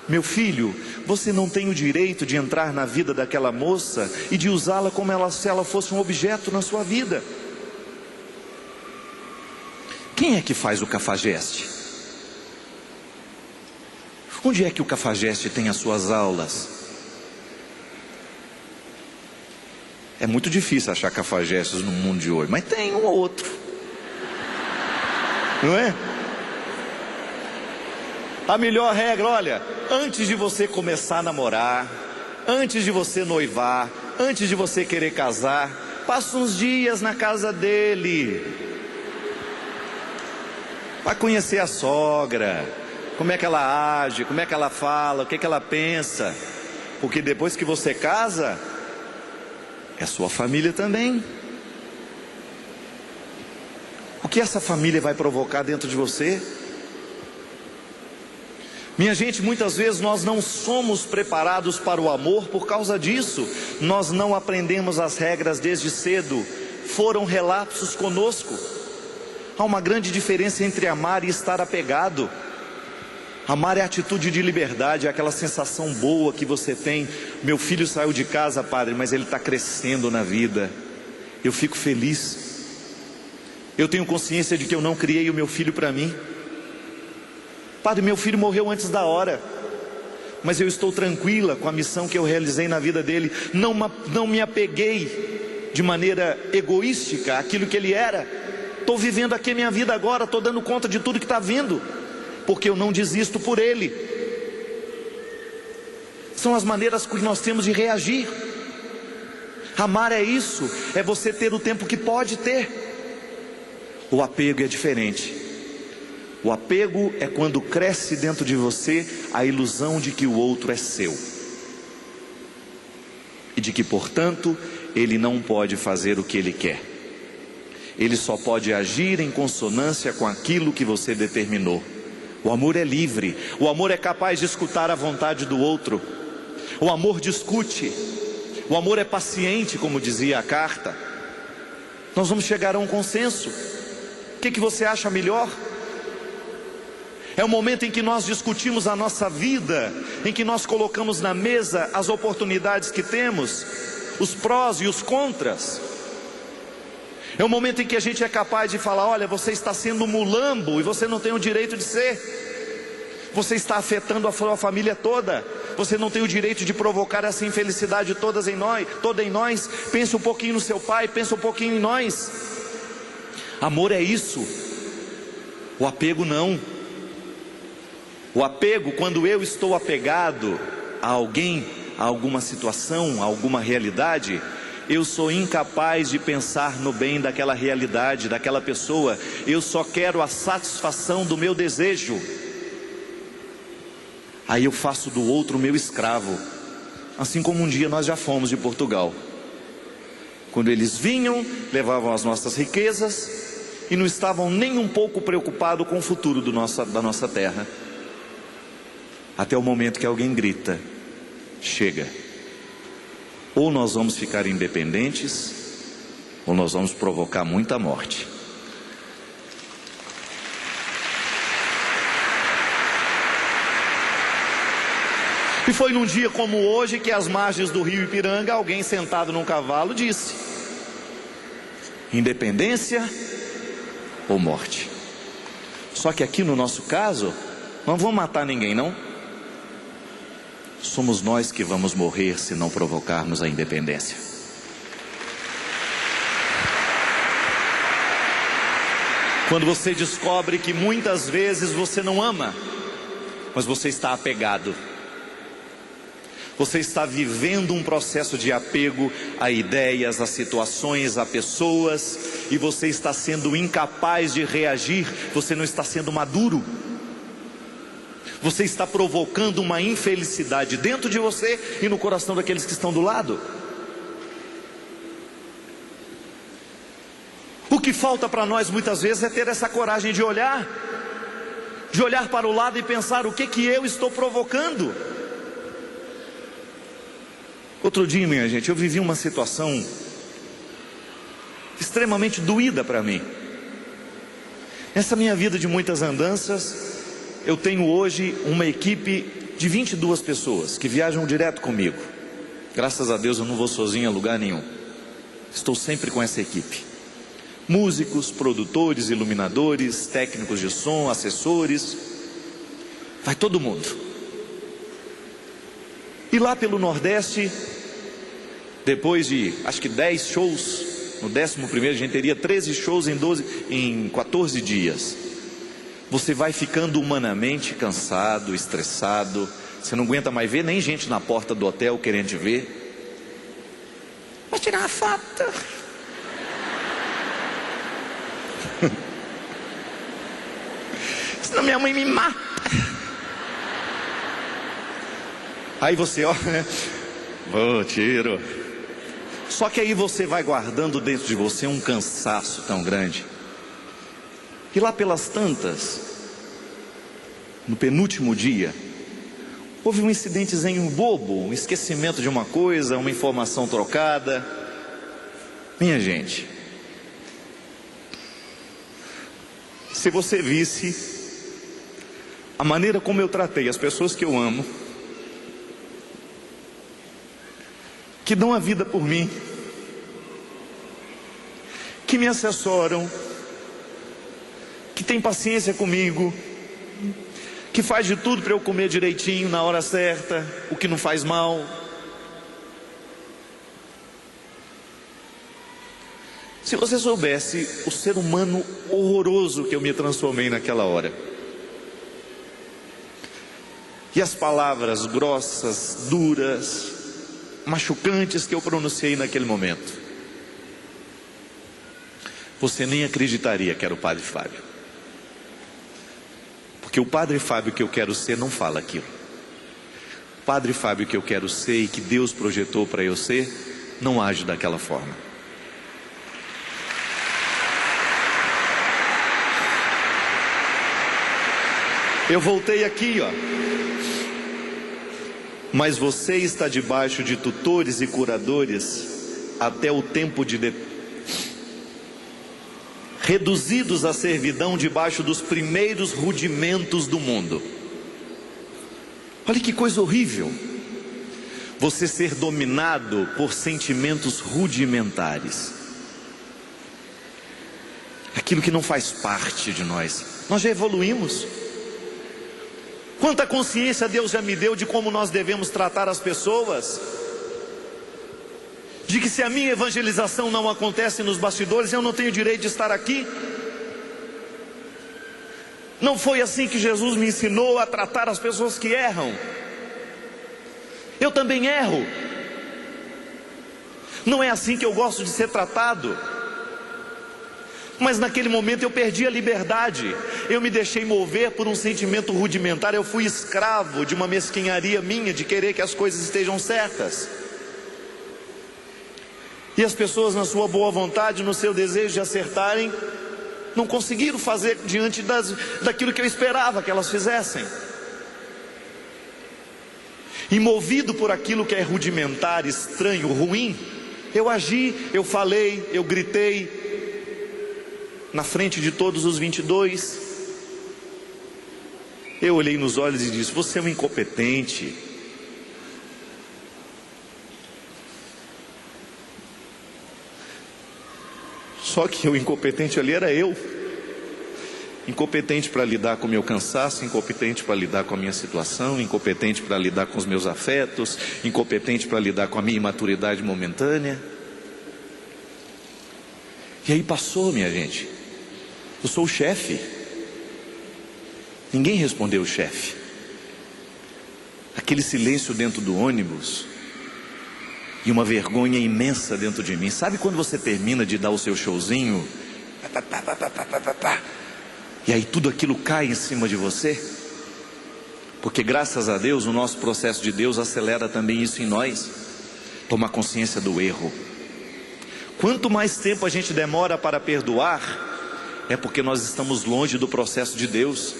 Meu filho, você não tem o direito de entrar na vida daquela moça e de usá-la como se ela fosse um objeto na sua vida. Quem é que faz o cafajeste? Onde é que o cafajeste tem as suas aulas? É muito difícil achar cafajestes no mundo de hoje, mas tem um ou outro, não é? A melhor regra, olha, antes de você começar a namorar, antes de você noivar, antes de você querer casar, passa uns dias na casa dele, para conhecer a sogra, como é que ela age, como é que ela fala, o que é que ela pensa, porque depois que você casa, é sua família também. O que essa família vai provocar dentro de você? Minha gente, muitas vezes nós não somos preparados para o amor por causa disso. Nós não aprendemos as regras desde cedo, foram relapsos conosco. Há uma grande diferença entre amar e estar apegado. Amar é atitude de liberdade, é aquela sensação boa que você tem. Meu filho saiu de casa, padre, mas ele está crescendo na vida. Eu fico feliz. Eu tenho consciência de que eu não criei o meu filho para mim. Padre, meu filho morreu antes da hora, mas eu estou tranquila com a missão que eu realizei na vida dele. Não me apeguei de maneira egoística àquilo que ele era. Estou vivendo aqui a minha vida agora, estou dando conta de tudo que está vindo, porque eu não desisto por ele. São as maneiras que nós temos de reagir. Amar é isso, é você ter o tempo que pode ter. O apego é diferente. O apego é quando cresce dentro de você a ilusão de que o outro é seu, e de que, portanto, ele não pode fazer o que ele quer. Ele só pode agir em consonância com aquilo que você determinou. O amor é livre, o amor é capaz de escutar a vontade do outro. O amor discute, o amor é paciente, como dizia a carta. Nós vamos chegar a um consenso. O que você acha melhor? É o momento em que nós discutimos a nossa vida, em que nós colocamos na mesa as oportunidades que temos, os prós e os contras. É o momento em que a gente é capaz de falar: olha, você está sendo mulambo e você não tem o direito de ser. Você está afetando a sua família toda. Você não tem o direito de provocar essa infelicidade toda em nós. Pense um pouquinho no seu pai, pense um pouquinho em nós. Amor é isso. O apego não. O apego, quando eu estou apegado a alguém, a alguma situação, a alguma realidade, eu sou incapaz de pensar no bem daquela realidade, daquela pessoa. Eu só quero a satisfação do meu desejo. Aí eu faço do outro meu escravo. Assim como um dia nós já fomos de Portugal. Quando eles vinham, levavam as nossas riquezas e não estavam nem um pouco preocupados com o futuro da nossa terra. Até o momento que alguém grita: chega. Ou nós vamos ficar independentes, ou nós vamos provocar muita morte. E foi num dia como hoje que, às margens do rio Ipiranga, alguém sentado num cavalo disse: independência ou morte. Só que aqui no nosso caso, não vamos matar ninguém, não. Somos nós que vamos morrer se não provocarmos a independência. Quando você descobre que muitas vezes você não ama, mas você está apegado. Você está vivendo um processo de apego a ideias, a situações, a pessoas, e você está sendo incapaz de reagir. Você não está sendo maduro. Você está provocando uma infelicidade dentro de você e no coração daqueles que estão do lado. O que falta para nós muitas vezes é ter essa coragem de olhar para o lado e pensar: o que eu estou provocando? Outro dia, minha gente, eu vivi uma situação extremamente doída para mim. Nessa minha vida de muitas andanças, eu tenho hoje uma equipe de 22 pessoas que viajam direto comigo. Graças a Deus eu não vou sozinho a lugar nenhum. Estou sempre com essa equipe. Músicos, produtores, iluminadores, técnicos de som, assessores. Vai todo mundo. E lá pelo Nordeste, depois de acho que 10 shows, no 11º a gente teria 13 shows em 14 dias. Você vai ficando humanamente cansado, estressado. Você não aguenta mais ver nem gente na porta do hotel querendo te ver. Vou tirar uma foto. Senão minha mãe me mata. Aí você olha, tiro. Só que aí você vai guardando dentro de você um cansaço tão grande. E lá pelas tantas, no penúltimo dia, houve um incidentezinho bobo, um esquecimento de uma coisa, uma informação trocada. Minha gente, se você visse a maneira como eu tratei as pessoas que eu amo, que dão a vida por mim, que me assessoram, que tem paciência comigo, que faz de tudo para eu comer direitinho na hora certa, o que não faz mal. Se você soubesse o ser humano horroroso que eu me transformei naquela hora, e as palavras grossas, duras, machucantes que eu pronunciei naquele momento, você nem acreditaria que era o Padre Fábio. Porque o Padre Fábio que eu quero ser não fala aquilo. O Padre Fábio que eu quero ser e que Deus projetou para eu ser, não age daquela forma. Eu voltei aqui, mas você está debaixo de tutores e curadores até o tempo reduzidos à servidão debaixo dos primeiros rudimentos do mundo. Olha que coisa horrível, você ser dominado por sentimentos rudimentares, aquilo que não faz parte de nós. Nós já evoluímos. Quanta consciência Deus já me deu de como nós devemos tratar as pessoas, de que se a minha evangelização não acontece nos bastidores, eu não tenho direito de estar aqui. Não foi assim que Jesus me ensinou a tratar as pessoas que erram. Eu também erro. Não é assim que eu gosto de ser tratado. Mas naquele momento eu perdi a liberdade. Eu me deixei mover por um sentimento rudimentar. Eu fui escravo de uma mesquinharia minha de querer que as coisas estejam certas. E as pessoas, na sua boa vontade, no seu desejo de acertarem, não conseguiram fazer diante daquilo que eu esperava que elas fizessem. E movido por aquilo que é rudimentar, estranho, ruim, eu agi, eu falei, eu gritei na frente de todos os 22. Eu olhei nos olhos e disse: você é um incompetente, Só que o incompetente ali era eu. Incompetente para lidar com o meu cansaço, incompetente para lidar com a minha situação, incompetente para lidar com os meus afetos, incompetente para lidar com a minha imaturidade momentânea. E aí passou, minha gente. Eu sou o chefe. Ninguém respondeu o chefe. Aquele silêncio dentro do ônibus e uma vergonha imensa dentro de mim. Sabe quando você termina de dar o seu showzinho? E aí tudo aquilo cai em cima de você? Porque graças a Deus o nosso processo de Deus acelera também isso em nós. Tomar consciência do erro. Quanto mais tempo a gente demora para perdoar, é porque nós estamos longe do processo de Deus.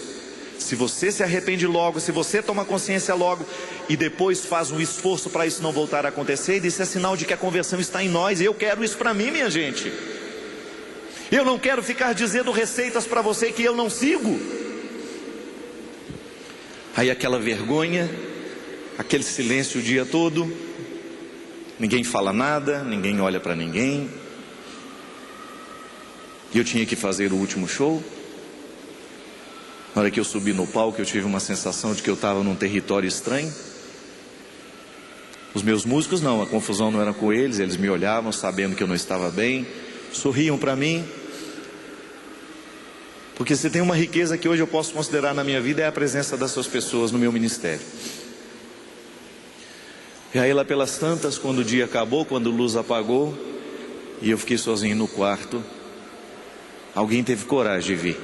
Se você se arrepende logo, se você toma consciência logo e depois faz um esforço para isso não voltar a acontecer, isso é sinal de que a conversão está em nós. E eu quero isso para mim, minha gente. Eu não quero ficar dizendo receitas para você que eu não sigo. Aí aquela vergonha, aquele silêncio o dia todo, ninguém fala nada, ninguém olha para ninguém. E eu tinha que fazer o último show. Na hora que eu subi no palco, eu tive uma sensação de que eu estava num território estranho. Os meus músicos não, a confusão não era com eles, eles me olhavam sabendo que eu não estava bem, sorriam para mim. Porque se tem uma riqueza que hoje eu posso considerar na minha vida, é a presença dessas pessoas no meu ministério. E aí lá pelas tantas, quando o dia acabou, quando a luz apagou, e eu fiquei sozinho no quarto, alguém teve coragem de vir.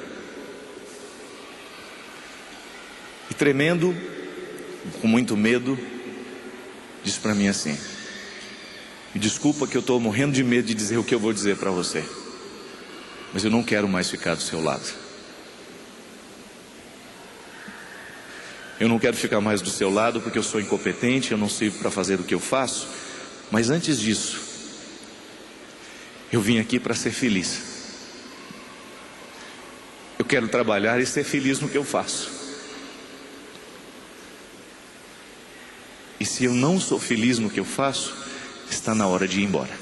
E tremendo, com muito medo, disse para mim assim: me desculpa que eu estou morrendo de medo de dizer o que eu vou dizer para você, mas eu não quero mais ficar do seu lado. Eu não quero ficar mais do seu lado porque eu sou incompetente, eu não sirvo para fazer o que eu faço. Mas antes disso, eu vim aqui para ser feliz. Eu quero trabalhar e ser feliz no que eu faço. E se eu não sou feliz no que eu faço, está na hora de ir embora.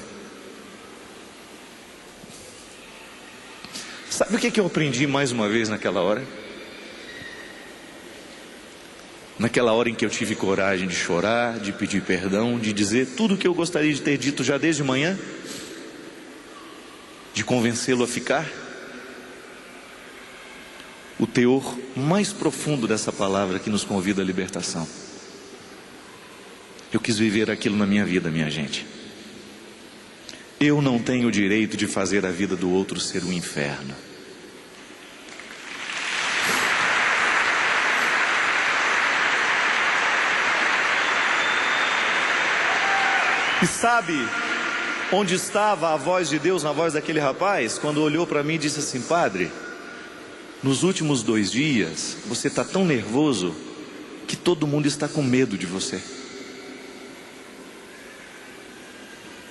Sabe o que eu aprendi mais uma vez naquela hora? Naquela hora em que eu tive coragem de chorar, de pedir perdão, de dizer tudo o que eu gostaria de ter dito já desde manhã, de convencê-lo a ficar. O teor mais profundo dessa palavra que nos convida à libertação. Eu quis viver aquilo na minha vida, minha gente. Eu não tenho o direito de fazer a vida do outro ser um inferno. E sabe onde estava a voz de Deus na voz daquele rapaz? Quando olhou para mim e disse assim: padre, nos últimos 2 dias você está tão nervoso que todo mundo está com medo de você.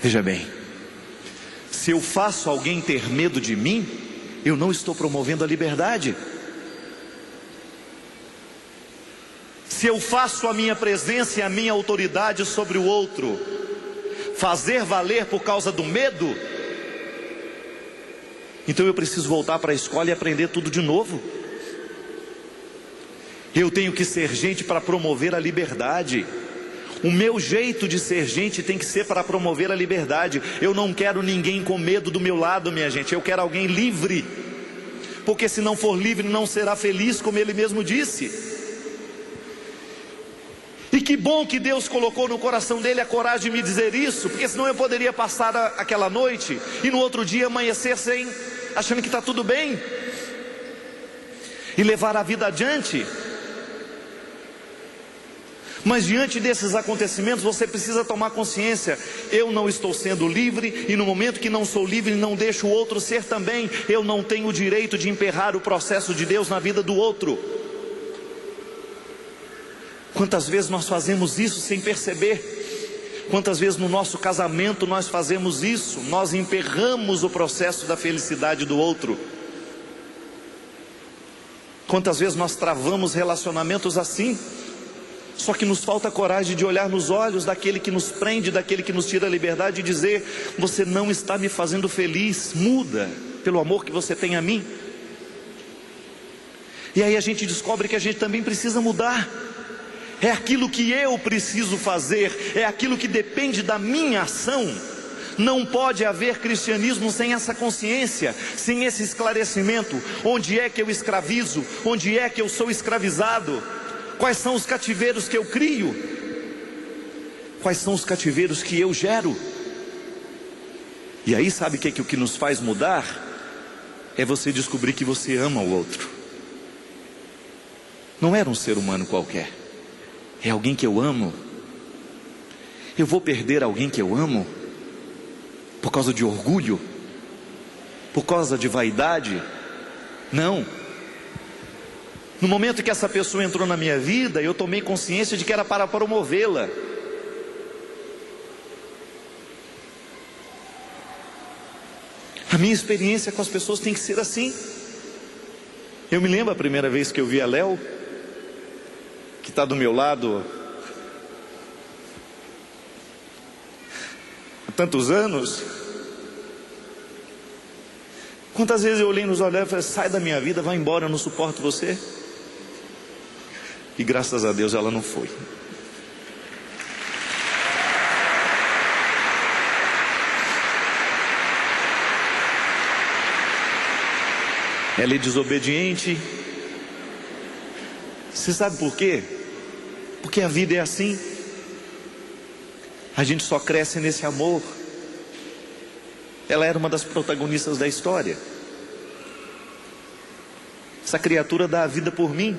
Veja bem, se eu faço alguém ter medo de mim, eu não estou promovendo a liberdade. Se eu faço a minha presença e a minha autoridade sobre o outro fazer valer por causa do medo, então eu preciso voltar para a escola e aprender tudo de novo. Eu tenho que ser gente para promover a liberdade. O meu jeito de ser gente tem que ser para promover a liberdade. Eu não quero ninguém com medo do meu lado, minha gente. Eu quero alguém livre, porque se não for livre não será feliz, como ele mesmo disse. E que bom que Deus colocou no coração dele a coragem de me dizer isso, porque senão eu poderia passar aquela noite e no outro dia amanhecer achando que está tudo bem e levar a vida adiante. Mas diante desses acontecimentos você precisa tomar consciência: eu não estou sendo livre, e no momento que não sou livre não deixo o outro ser também. Eu não tenho o direito de emperrar o processo de Deus na vida do outro. Quantas vezes nós fazemos isso sem perceber? Quantas vezes no nosso casamento nós fazemos isso? Nós emperramos o processo da felicidade do outro. Quantas vezes nós travamos relacionamentos assim? Só que nos falta coragem de olhar nos olhos daquele que nos prende, daquele que nos tira a liberdade e dizer: você não está me fazendo feliz, muda, pelo amor que você tem a mim. E aí a gente descobre que a gente também precisa mudar. É aquilo que eu preciso fazer, é aquilo que depende da minha ação. Não pode haver cristianismo sem essa consciência, sem esse esclarecimento. Onde é que eu escravizo? Onde é que eu sou escravizado? Quais são os cativeiros que eu crio? Quais são os cativeiros que eu gero? E aí sabe o que nos faz mudar? É você descobrir que você ama o outro. Não era um ser humano qualquer, é alguém que eu amo. Eu vou perder alguém que eu amo por causa de orgulho? Por causa de vaidade? Não. No momento que essa pessoa entrou na minha vida, eu tomei consciência de que era para promovê-la. A minha experiência com as pessoas tem que ser assim. Eu me lembro a primeira vez que eu vi a Léo, que está do meu lado há tantos anos. Quantas vezes eu olhei nos olhos e falei: sai da minha vida, vai embora, eu não suporto você. E graças a Deus ela não foi. Ela é desobediente. Você sabe por quê? Porque a vida é assim. A gente só cresce nesse amor. Ela era uma das protagonistas da história. Essa criatura dá a vida por mim.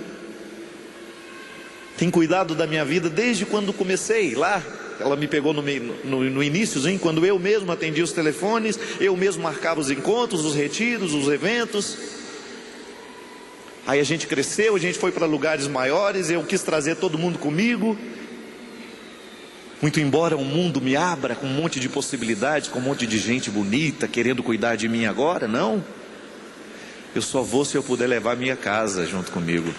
Tem cuidado da minha vida desde quando comecei lá. Ela me pegou no iníciozinho, quando eu mesmo atendia os telefones, eu mesmo marcava os encontros, os retiros, os eventos. Aí a gente cresceu, a gente foi para lugares maiores, eu quis trazer todo mundo comigo. Muito embora o mundo me abra com um monte de possibilidades, com um monte de gente bonita querendo cuidar de mim agora, não. Eu só vou se eu puder levar a minha casa junto comigo.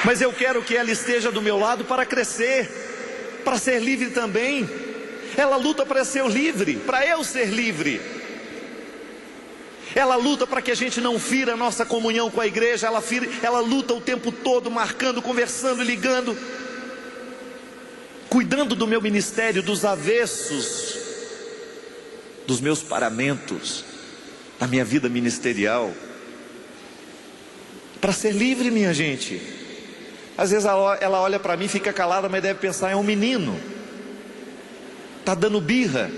Mas eu quero que ela esteja do meu lado para crescer, para ser livre também. Ela luta para ser livre, para eu ser livre. Ela luta para que a gente não fira a nossa comunhão com a igreja. Ela luta o tempo todo, marcando, conversando, ligando, cuidando do meu ministério, dos avessos, dos meus paramentos, da minha vida ministerial, para ser livre, minha gente. Às vezes ela olha para mim, fica calada, mas deve pensar: é um menino, está dando birra.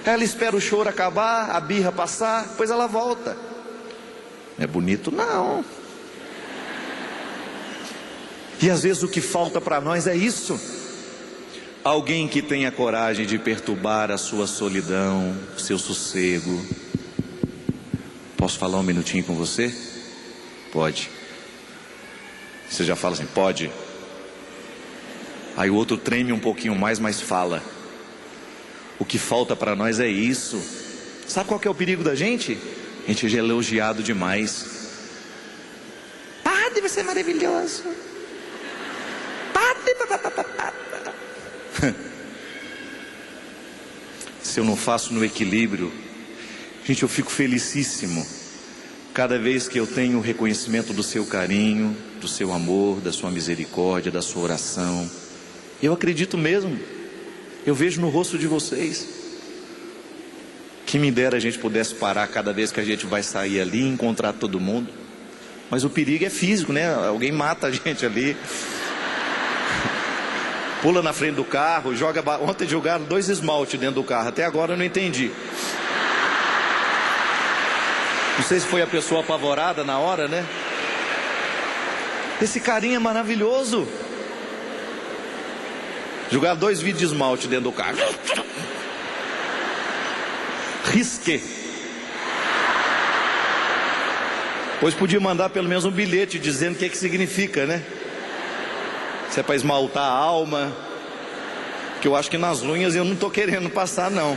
Ela espera o choro acabar, a birra passar, depois ela volta. Não é bonito, não. E às vezes o que falta para nós é isso. Alguém que tenha coragem de perturbar a sua solidão, seu sossego. Posso falar um minutinho com você? Pode. Você já fala assim: pode. Aí o outro treme um pouquinho mais, mas fala. O que falta para nós é isso. Sabe qual que é o perigo da gente? A gente é elogiado demais. Padre, você é maravilhoso. Padre, se eu não faço no equilíbrio, gente, eu fico felicíssimo cada vez que eu tenho o reconhecimento do seu carinho, do seu amor, da sua misericórdia, da sua oração. Eu acredito mesmo. Eu vejo no rosto de vocês. Que me dera a gente pudesse parar cada vez que a gente vai sair ali e encontrar todo mundo. Mas o perigo é físico, né? Alguém mata a gente ali. Pula na frente do carro, joga... Ontem jogaram 2 esmaltes dentro do carro. Até agora eu não entendi. Não sei se foi a pessoa apavorada na hora, né? Esse carinha é maravilhoso. Jogar 2 vidros de esmalte dentro do carro. Risque. Hoje podia mandar pelo menos um bilhete dizendo o que significa, né? Se é para esmaltar a alma. Que eu acho que nas unhas eu não estou querendo passar, não.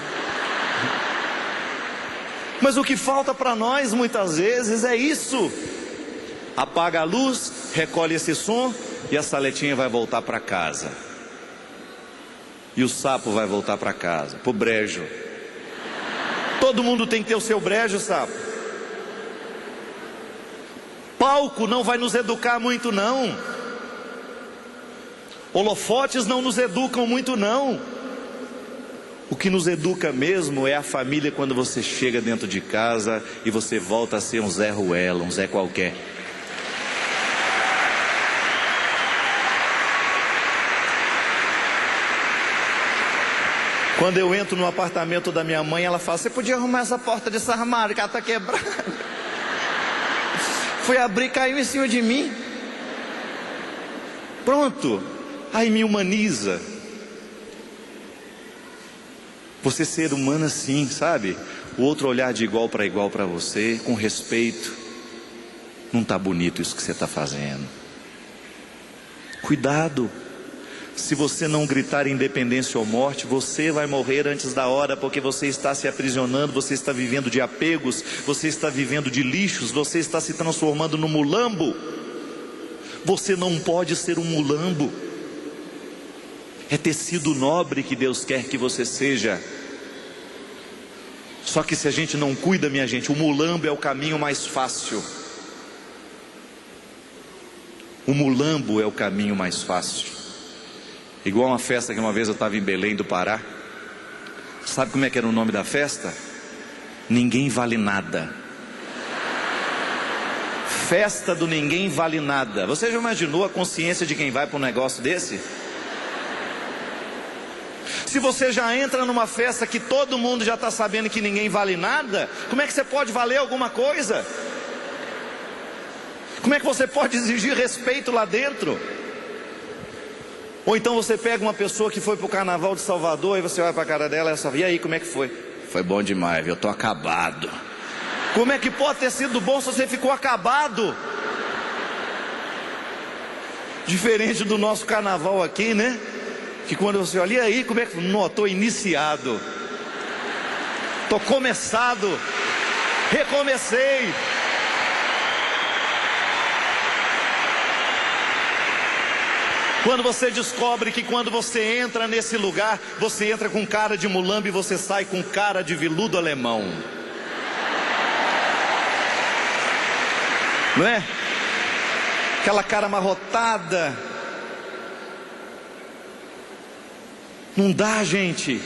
Mas o que falta para nós muitas vezes é isso. Apaga a luz, recolhe esse som e a saletinha vai voltar para casa. E o sapo vai voltar para casa, pro brejo. Todo mundo tem que ter o seu brejo, sapo. Palco não vai nos educar muito não. Holofotes não nos educam muito não. O que nos educa mesmo é a família, quando você chega dentro de casa e você volta a ser um Zé Ruela, um Zé qualquer. Quando eu entro no apartamento da minha mãe, ela fala: você podia arrumar essa porta desse armário que ela está quebrada. Fui abrir, caiu em cima de mim. Pronto. Aí me humaniza. Você ser humano assim, sabe? O outro olhar de igual para você, com respeito. Não está bonito isso que você está fazendo. Cuidado. Se você não gritar independência ou morte, você vai morrer antes da hora, porque você está se aprisionando, você está vivendo de apegos, você está vivendo de lixos, você está se transformando num mulambo. Você não pode ser um mulambo. É tecido nobre que Deus quer que você seja. Só que se a gente não cuida, minha gente, o mulambo é o caminho mais fácil. O mulambo é o caminho mais fácil. Igual uma festa que uma vez eu estava em Belém do Pará. Sabe como é que era o nome da festa? Ninguém Vale Nada. Festa do Ninguém Vale Nada. Você já imaginou a consciência de quem vai para um negócio desse? Se você já entra numa festa que todo mundo já está sabendo que ninguém vale nada, como é que você pode valer alguma coisa? Como é que você pode exigir respeito lá dentro? Ou então você pega uma pessoa que foi para o carnaval de Salvador, e você olha para a cara dela e fala: e aí, como é que foi? Foi bom demais, viu? Eu estou acabado. Como é que pode ter sido bom se você ficou acabado? Diferente do nosso carnaval aqui, né? Que quando você olha, e aí, como é que... Não, estou iniciado. Estou começado. Recomecei. Quando você descobre que quando você entra nesse lugar, você entra com cara de mulambo e você sai com cara de veludo alemão. Não é? Aquela cara amarrotada. Não dá, gente.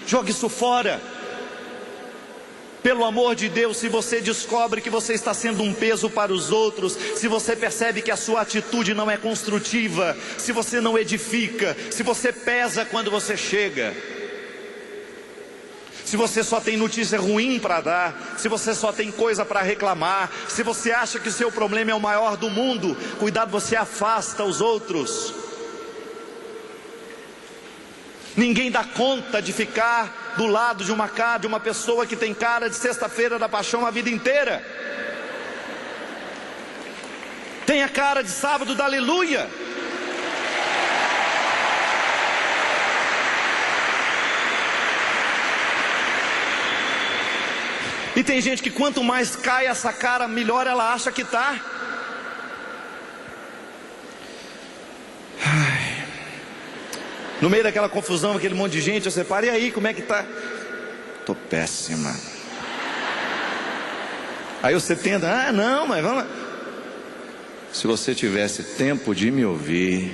Jogue isso fora. Pelo amor de Deus, se você descobre que você está sendo um peso para os outros, se você percebe que a sua atitude não é construtiva, se você não edifica, se você pesa quando você chega, se você só tem notícia ruim para dar, se você só tem coisa para reclamar, se você acha que o seu problema é o maior do mundo, cuidado, você afasta os outros. Ninguém dá conta de ficar do lado de uma pessoa que tem cara de sexta-feira da paixão a vida inteira. Tem a cara de sábado da aleluia. E tem gente que quanto mais cai essa cara, melhor ela acha que está. No meio daquela confusão, aquele monte de gente, você para: e aí, como é que tá? Tô péssima. Aí você tenta: não, mas vamos lá. Se você tivesse tempo de me ouvir,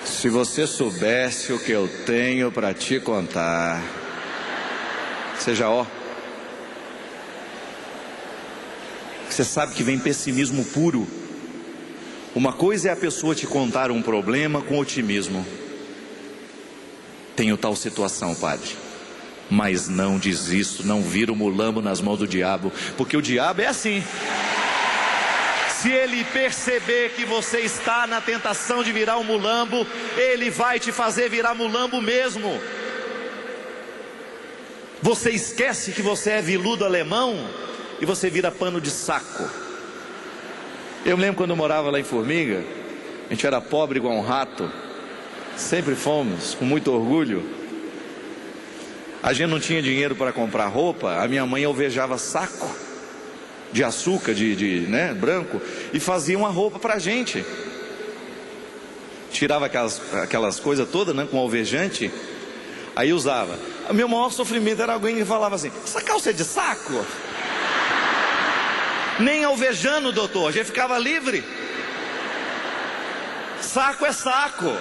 se você soubesse o que eu tenho para te contar, seja você sabe que vem pessimismo puro. Uma coisa é a pessoa te contar um problema com otimismo: tenho tal situação, padre, mas não desisto, não vira o mulambo nas mãos do diabo, porque o diabo é assim. Se ele perceber que você está na tentação de virar um mulambo, ele vai te fazer virar mulambo mesmo. Você esquece que você é veludo alemão e você vira pano de saco. Eu me lembro quando eu morava lá em Formiga, a gente era pobre igual um rato, sempre fomos, com muito orgulho. A gente não tinha dinheiro para comprar roupa, a minha mãe alvejava saco de açúcar, né, branco, e fazia uma roupa para a gente. Tirava aquelas coisas todas, né, com alvejante, aí usava. O meu maior sofrimento era alguém que falava assim: essa calça é de saco? Nem alvejando, doutor, a gente ficava livre. Saco é saco.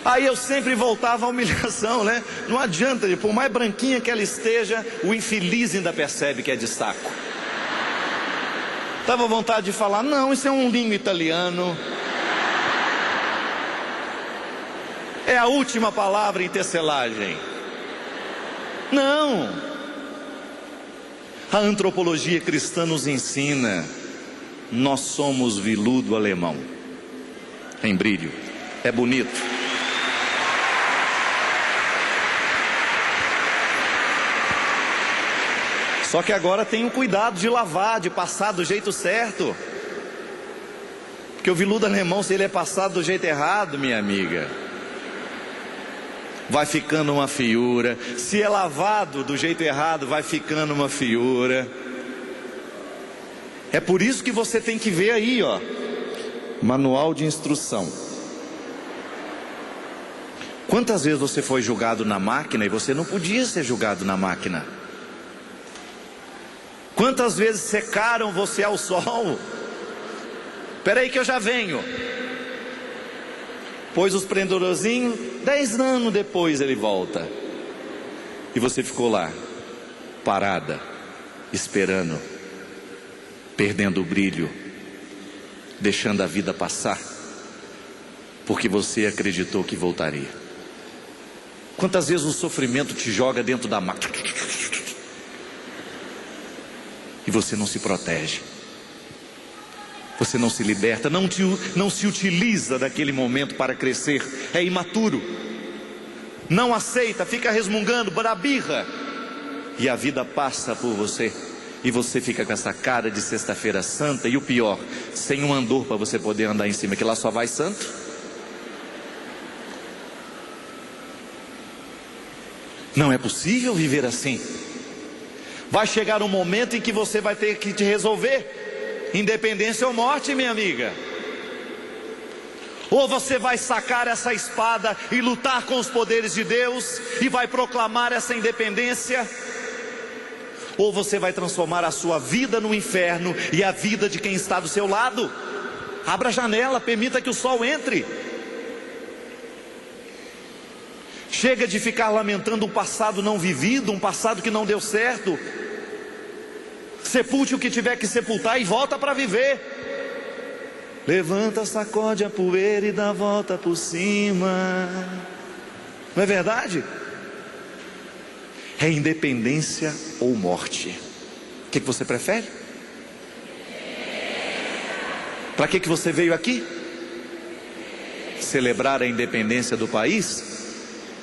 Aí eu sempre voltava à humilhação, né? Não adianta, por mais branquinha que ela esteja, o infeliz ainda percebe que é de saco. Tava vontade de falar: não, isso é um linho italiano. É a última palavra em tecelagem. Não. A antropologia cristã nos ensina: nós somos veludo alemão, em brilho, é bonito. Só que agora tenha o cuidado de lavar, de passar do jeito certo. Porque o veludo alemão, se ele é passado do jeito errado, minha amiga, vai ficando uma feiura. Se é lavado do jeito errado, vai ficando uma feiura. É por isso que você tem que ver aí, ó, manual de instrução. Quantas vezes você foi julgado na máquina e você não podia ser julgado na máquina? Quantas vezes secaram você ao sol? Espera aí que eu já venho. Pôs os prendorozinhos, 10 anos depois ele volta. E você ficou lá, parada, esperando, perdendo o brilho, deixando a vida passar, porque você acreditou que voltaria. Quantas vezes o sofrimento te joga dentro da máquina e você não se protege, você não se liberta, não se utiliza daquele momento para crescer, é imaturo, não aceita, fica resmungando, barabirra, e a vida passa por você, e você fica com essa cara de sexta-feira santa, e o pior, sem um andor para você poder andar em cima, que lá só vai santo. Não é possível viver assim. Vai chegar um momento em que você vai ter que te resolver: independência ou morte, minha amiga. Ou você vai sacar essa espada e lutar com os poderes de Deus e vai proclamar essa independência, ou você vai transformar a sua vida no inferno e a vida de quem está do seu lado. Abra a janela, permita que o sol entre. Chega de ficar lamentando um passado não vivido, um passado que não deu certo. Sepulte o que tiver que sepultar e volta para viver. Levanta, sacode a poeira e dá a volta por cima. Não é verdade? É independência ou morte. O que você prefere? Para que você veio aqui? Celebrar a independência do país?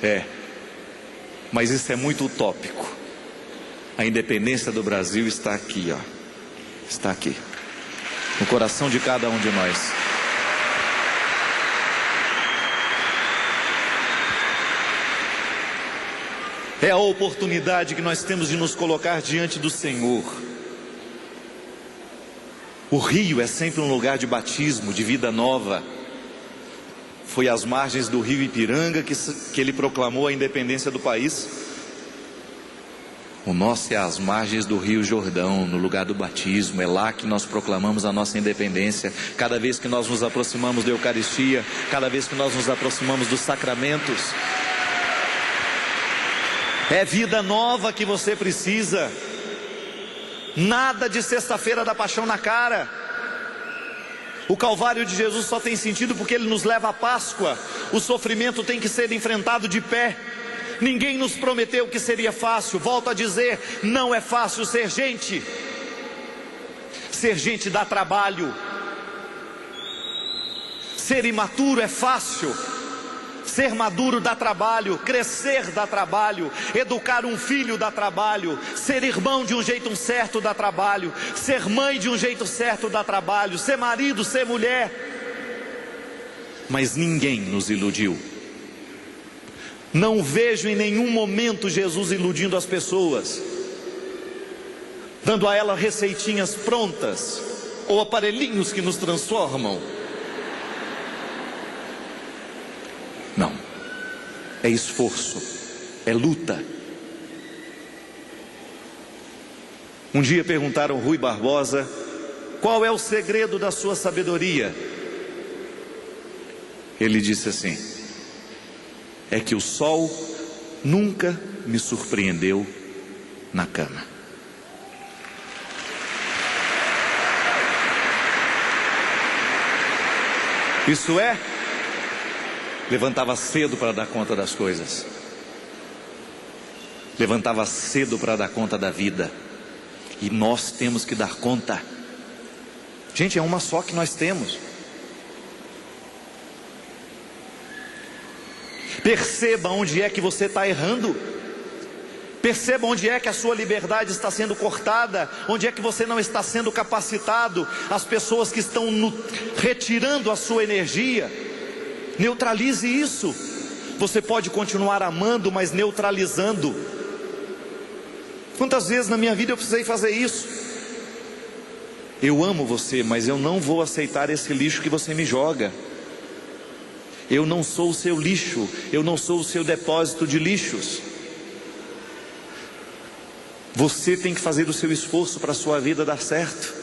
É, mas isso é muito utópico. A independência do Brasil está aqui, ó. Está aqui, no coração de cada um de nós. É a oportunidade que nós temos de nos colocar diante do Senhor. O rio é sempre um lugar de batismo, de vida nova. Foi às margens do rio Ipiranga que ele proclamou a independência do país. O nosso é às margens do rio Jordão, no lugar do batismo. É lá que nós proclamamos a nossa independência. Cada vez que nós nos aproximamos da Eucaristia, cada vez que nós nos aproximamos dos sacramentos. É vida nova que você precisa. Nada de sexta-feira da paixão na cara. O Calvário de Jesus só tem sentido porque ele nos leva à Páscoa. O sofrimento tem que ser enfrentado de pé. Ninguém nos prometeu que seria fácil. Volto a dizer, não é fácil ser gente. Ser gente dá trabalho. Ser imaturo é fácil. Ser maduro dá trabalho, crescer dá trabalho, educar um filho dá trabalho, ser irmão de um jeito certo dá trabalho, ser mãe de um jeito certo dá trabalho, ser marido, ser mulher. mas ninguém nos iludiu. Não vejo em nenhum momento Jesus iludindo as pessoas, dando a elas receitinhas prontas, ou aparelhinhos que nos transformam. Não, é esforço, é luta. Um dia perguntaram ao Rui Barbosa: qual é o segredo da sua sabedoria? Ele disse assim: é que o sol nunca me surpreendeu na cama. Isso é, levantava cedo para dar conta das coisas, levantava cedo para dar conta da vida, e nós temos que dar conta. Gente, é uma só que nós temos. Perceba onde é que você está errando. Perceba onde é que a sua liberdade está sendo cortada, onde é que você não está sendo capacitado. As pessoas que estão retirando a sua energia, neutralize isso. Você pode continuar amando, mas neutralizando. Quantas vezes na minha vida eu precisei fazer isso? Eu amo você, mas eu não vou aceitar esse lixo que você me joga. Eu não sou o seu lixo, eu não sou o seu depósito de lixos. Você tem que fazer o seu esforço para a sua vida dar certo.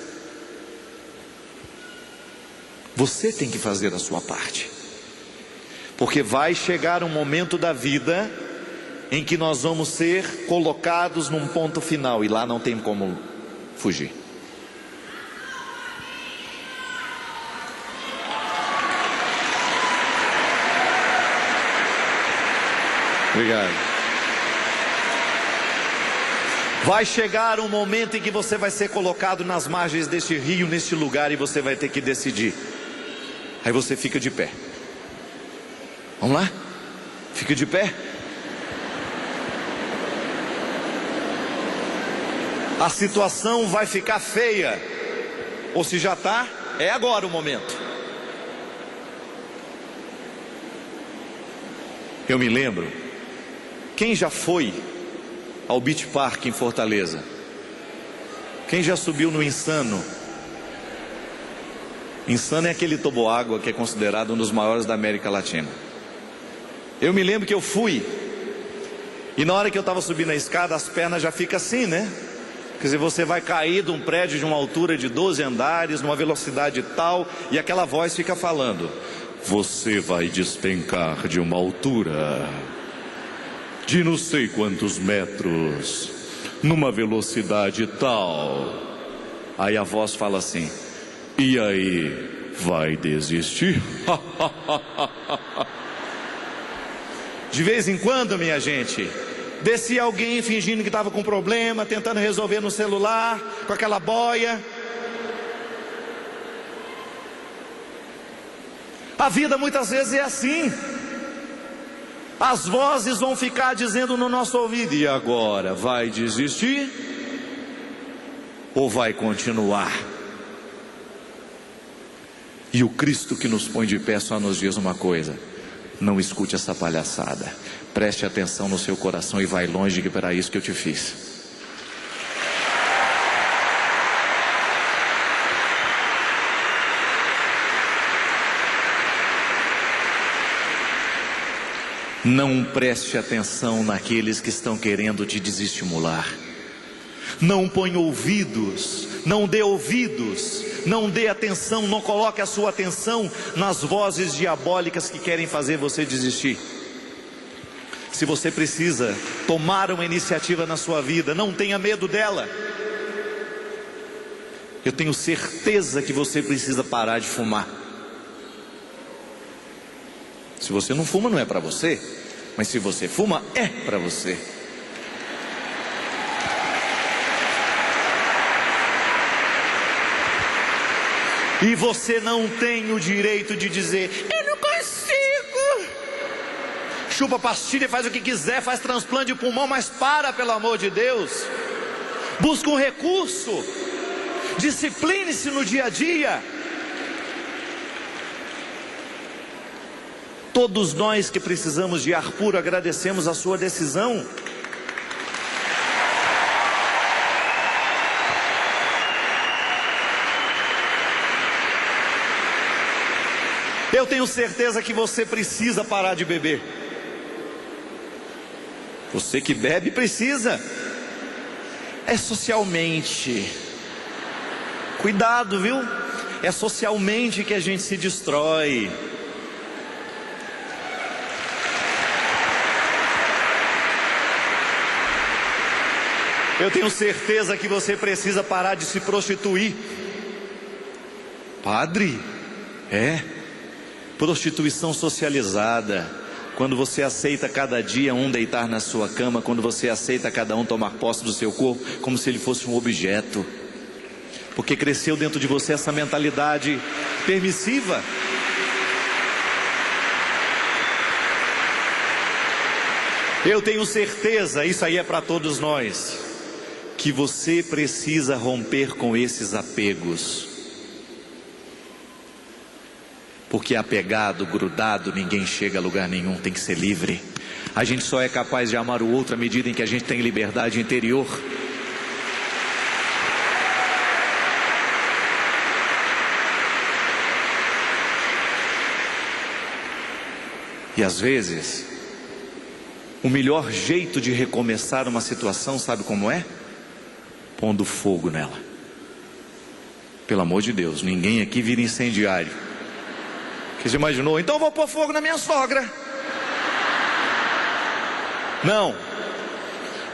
Você tem que fazer a sua parte. Porque vai chegar um momento da vida em que nós vamos ser colocados num ponto final, e lá não tem como fugir. Obrigado. Vai chegar um momento em que você vai ser colocado nas margens deste rio, neste lugar, e você vai ter que decidir. Aí você fica de pé. Vamos lá? Fica de pé. A situação vai ficar feia. Ou se já está, é agora o momento. Eu me lembro. Quem já foi ao Beach Park em Fortaleza? Quem já subiu no Insano? Insano é aquele toboágua que é considerado um dos maiores da América Latina. Eu me lembro que eu fui, e na hora que eu estava subindo a escada, as pernas já ficam assim, né? Quer dizer, você vai cair de um prédio de uma altura de 12 andares, numa velocidade tal, e aquela voz fica falando: você vai despencar de uma altura de não sei quantos metros, numa velocidade tal. Aí a voz fala assim: e aí, vai desistir? De vez em quando, minha gente, descia alguém fingindo que estava com problema, tentando resolver no celular, com aquela boia. A vida muitas vezes é assim. As vozes vão ficar dizendo no nosso ouvido: e agora, vai desistir? Ou vai continuar? E o Cristo que nos põe de pé só nos diz uma coisa: não escute essa palhaçada. Preste atenção no seu coração e vai longe, que para isso que eu te fiz. Não preste atenção naqueles que estão querendo te desestimular. Não põe ouvidos, não dê ouvidos, não dê atenção, não coloque a sua atenção nas vozes diabólicas que querem fazer você desistir. Se você precisa tomar uma iniciativa na sua vida, não tenha medo dela. Eu tenho certeza que você precisa parar de fumar. Se você não fuma, não é para você, mas se você fuma, é para você. E você não tem o direito de dizer: eu não consigo. Chupa pastilha, faz o que quiser, faz transplante de pulmão, mas para, pelo amor de Deus. Busca um recurso. Discipline-se no dia a dia. Todos nós que precisamos de ar puro agradecemos a sua decisão. Eu tenho certeza que você precisa parar de beber. Você que bebe precisa. É socialmente. Cuidado, viu? É socialmente que a gente se destrói. Eu tenho certeza que você precisa parar de se prostituir. Padre? Prostituição socializada. Quando você aceita cada dia um deitar na sua cama, quando você aceita cada um tomar posse do seu corpo, como se ele fosse um objeto. Porque cresceu dentro de você essa mentalidade permissiva. Eu tenho certeza, isso aí é para todos nós, que você precisa romper com esses apegos. Porque apegado, grudado, ninguém chega a lugar nenhum, tem que ser livre. A gente só é capaz de amar o outro à medida em que a gente tem liberdade interior. E às vezes, o melhor jeito de recomeçar uma situação, sabe como é? Pondo fogo nela. Pelo amor de Deus, ninguém aqui vira incendiário. Que você imaginou? Então eu vou pôr fogo na minha sogra. Não.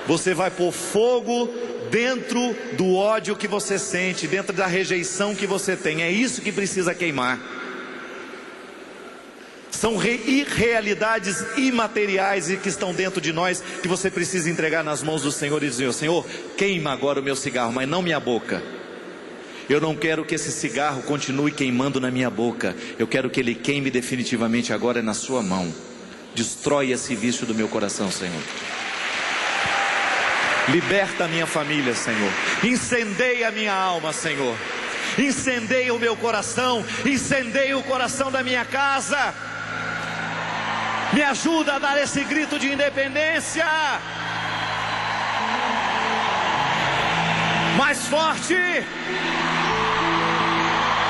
Você vai pôr fogo dentro do ódio que você sente, dentro da rejeição que você tem. É isso que precisa queimar. São irrealidades imateriais e que estão dentro de nós, que você precisa entregar nas mãos do Senhor e dizer: Senhor, queima agora o meu cigarro, mas não minha boca. Eu não quero que esse cigarro continue queimando na minha boca. Eu quero que ele queime definitivamente agora na sua mão. Destrói esse vício do meu coração, Senhor. Liberta a minha família, Senhor. Incendeia a minha alma, Senhor. Incendeia o meu coração. Incendeia o coração da minha casa. Me ajuda a dar esse grito de independência. Mais forte.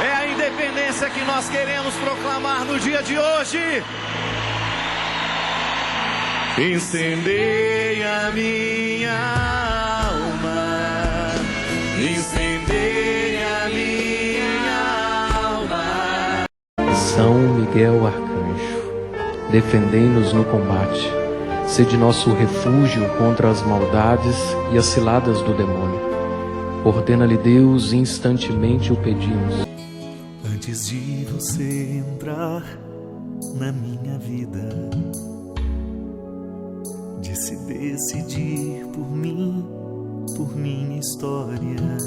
É a independência que nós queremos proclamar no dia de hoje. Incendeia a minha alma. Incendeia a minha alma. São Miguel Arcanjo, defendei-nos no combate. Sede nosso refúgio contra as maldades e as ciladas do demônio. Ordena-lhe Deus, instantemente o pedimos. Antes de você entrar na minha vida, de se decidir por mim, por minha história,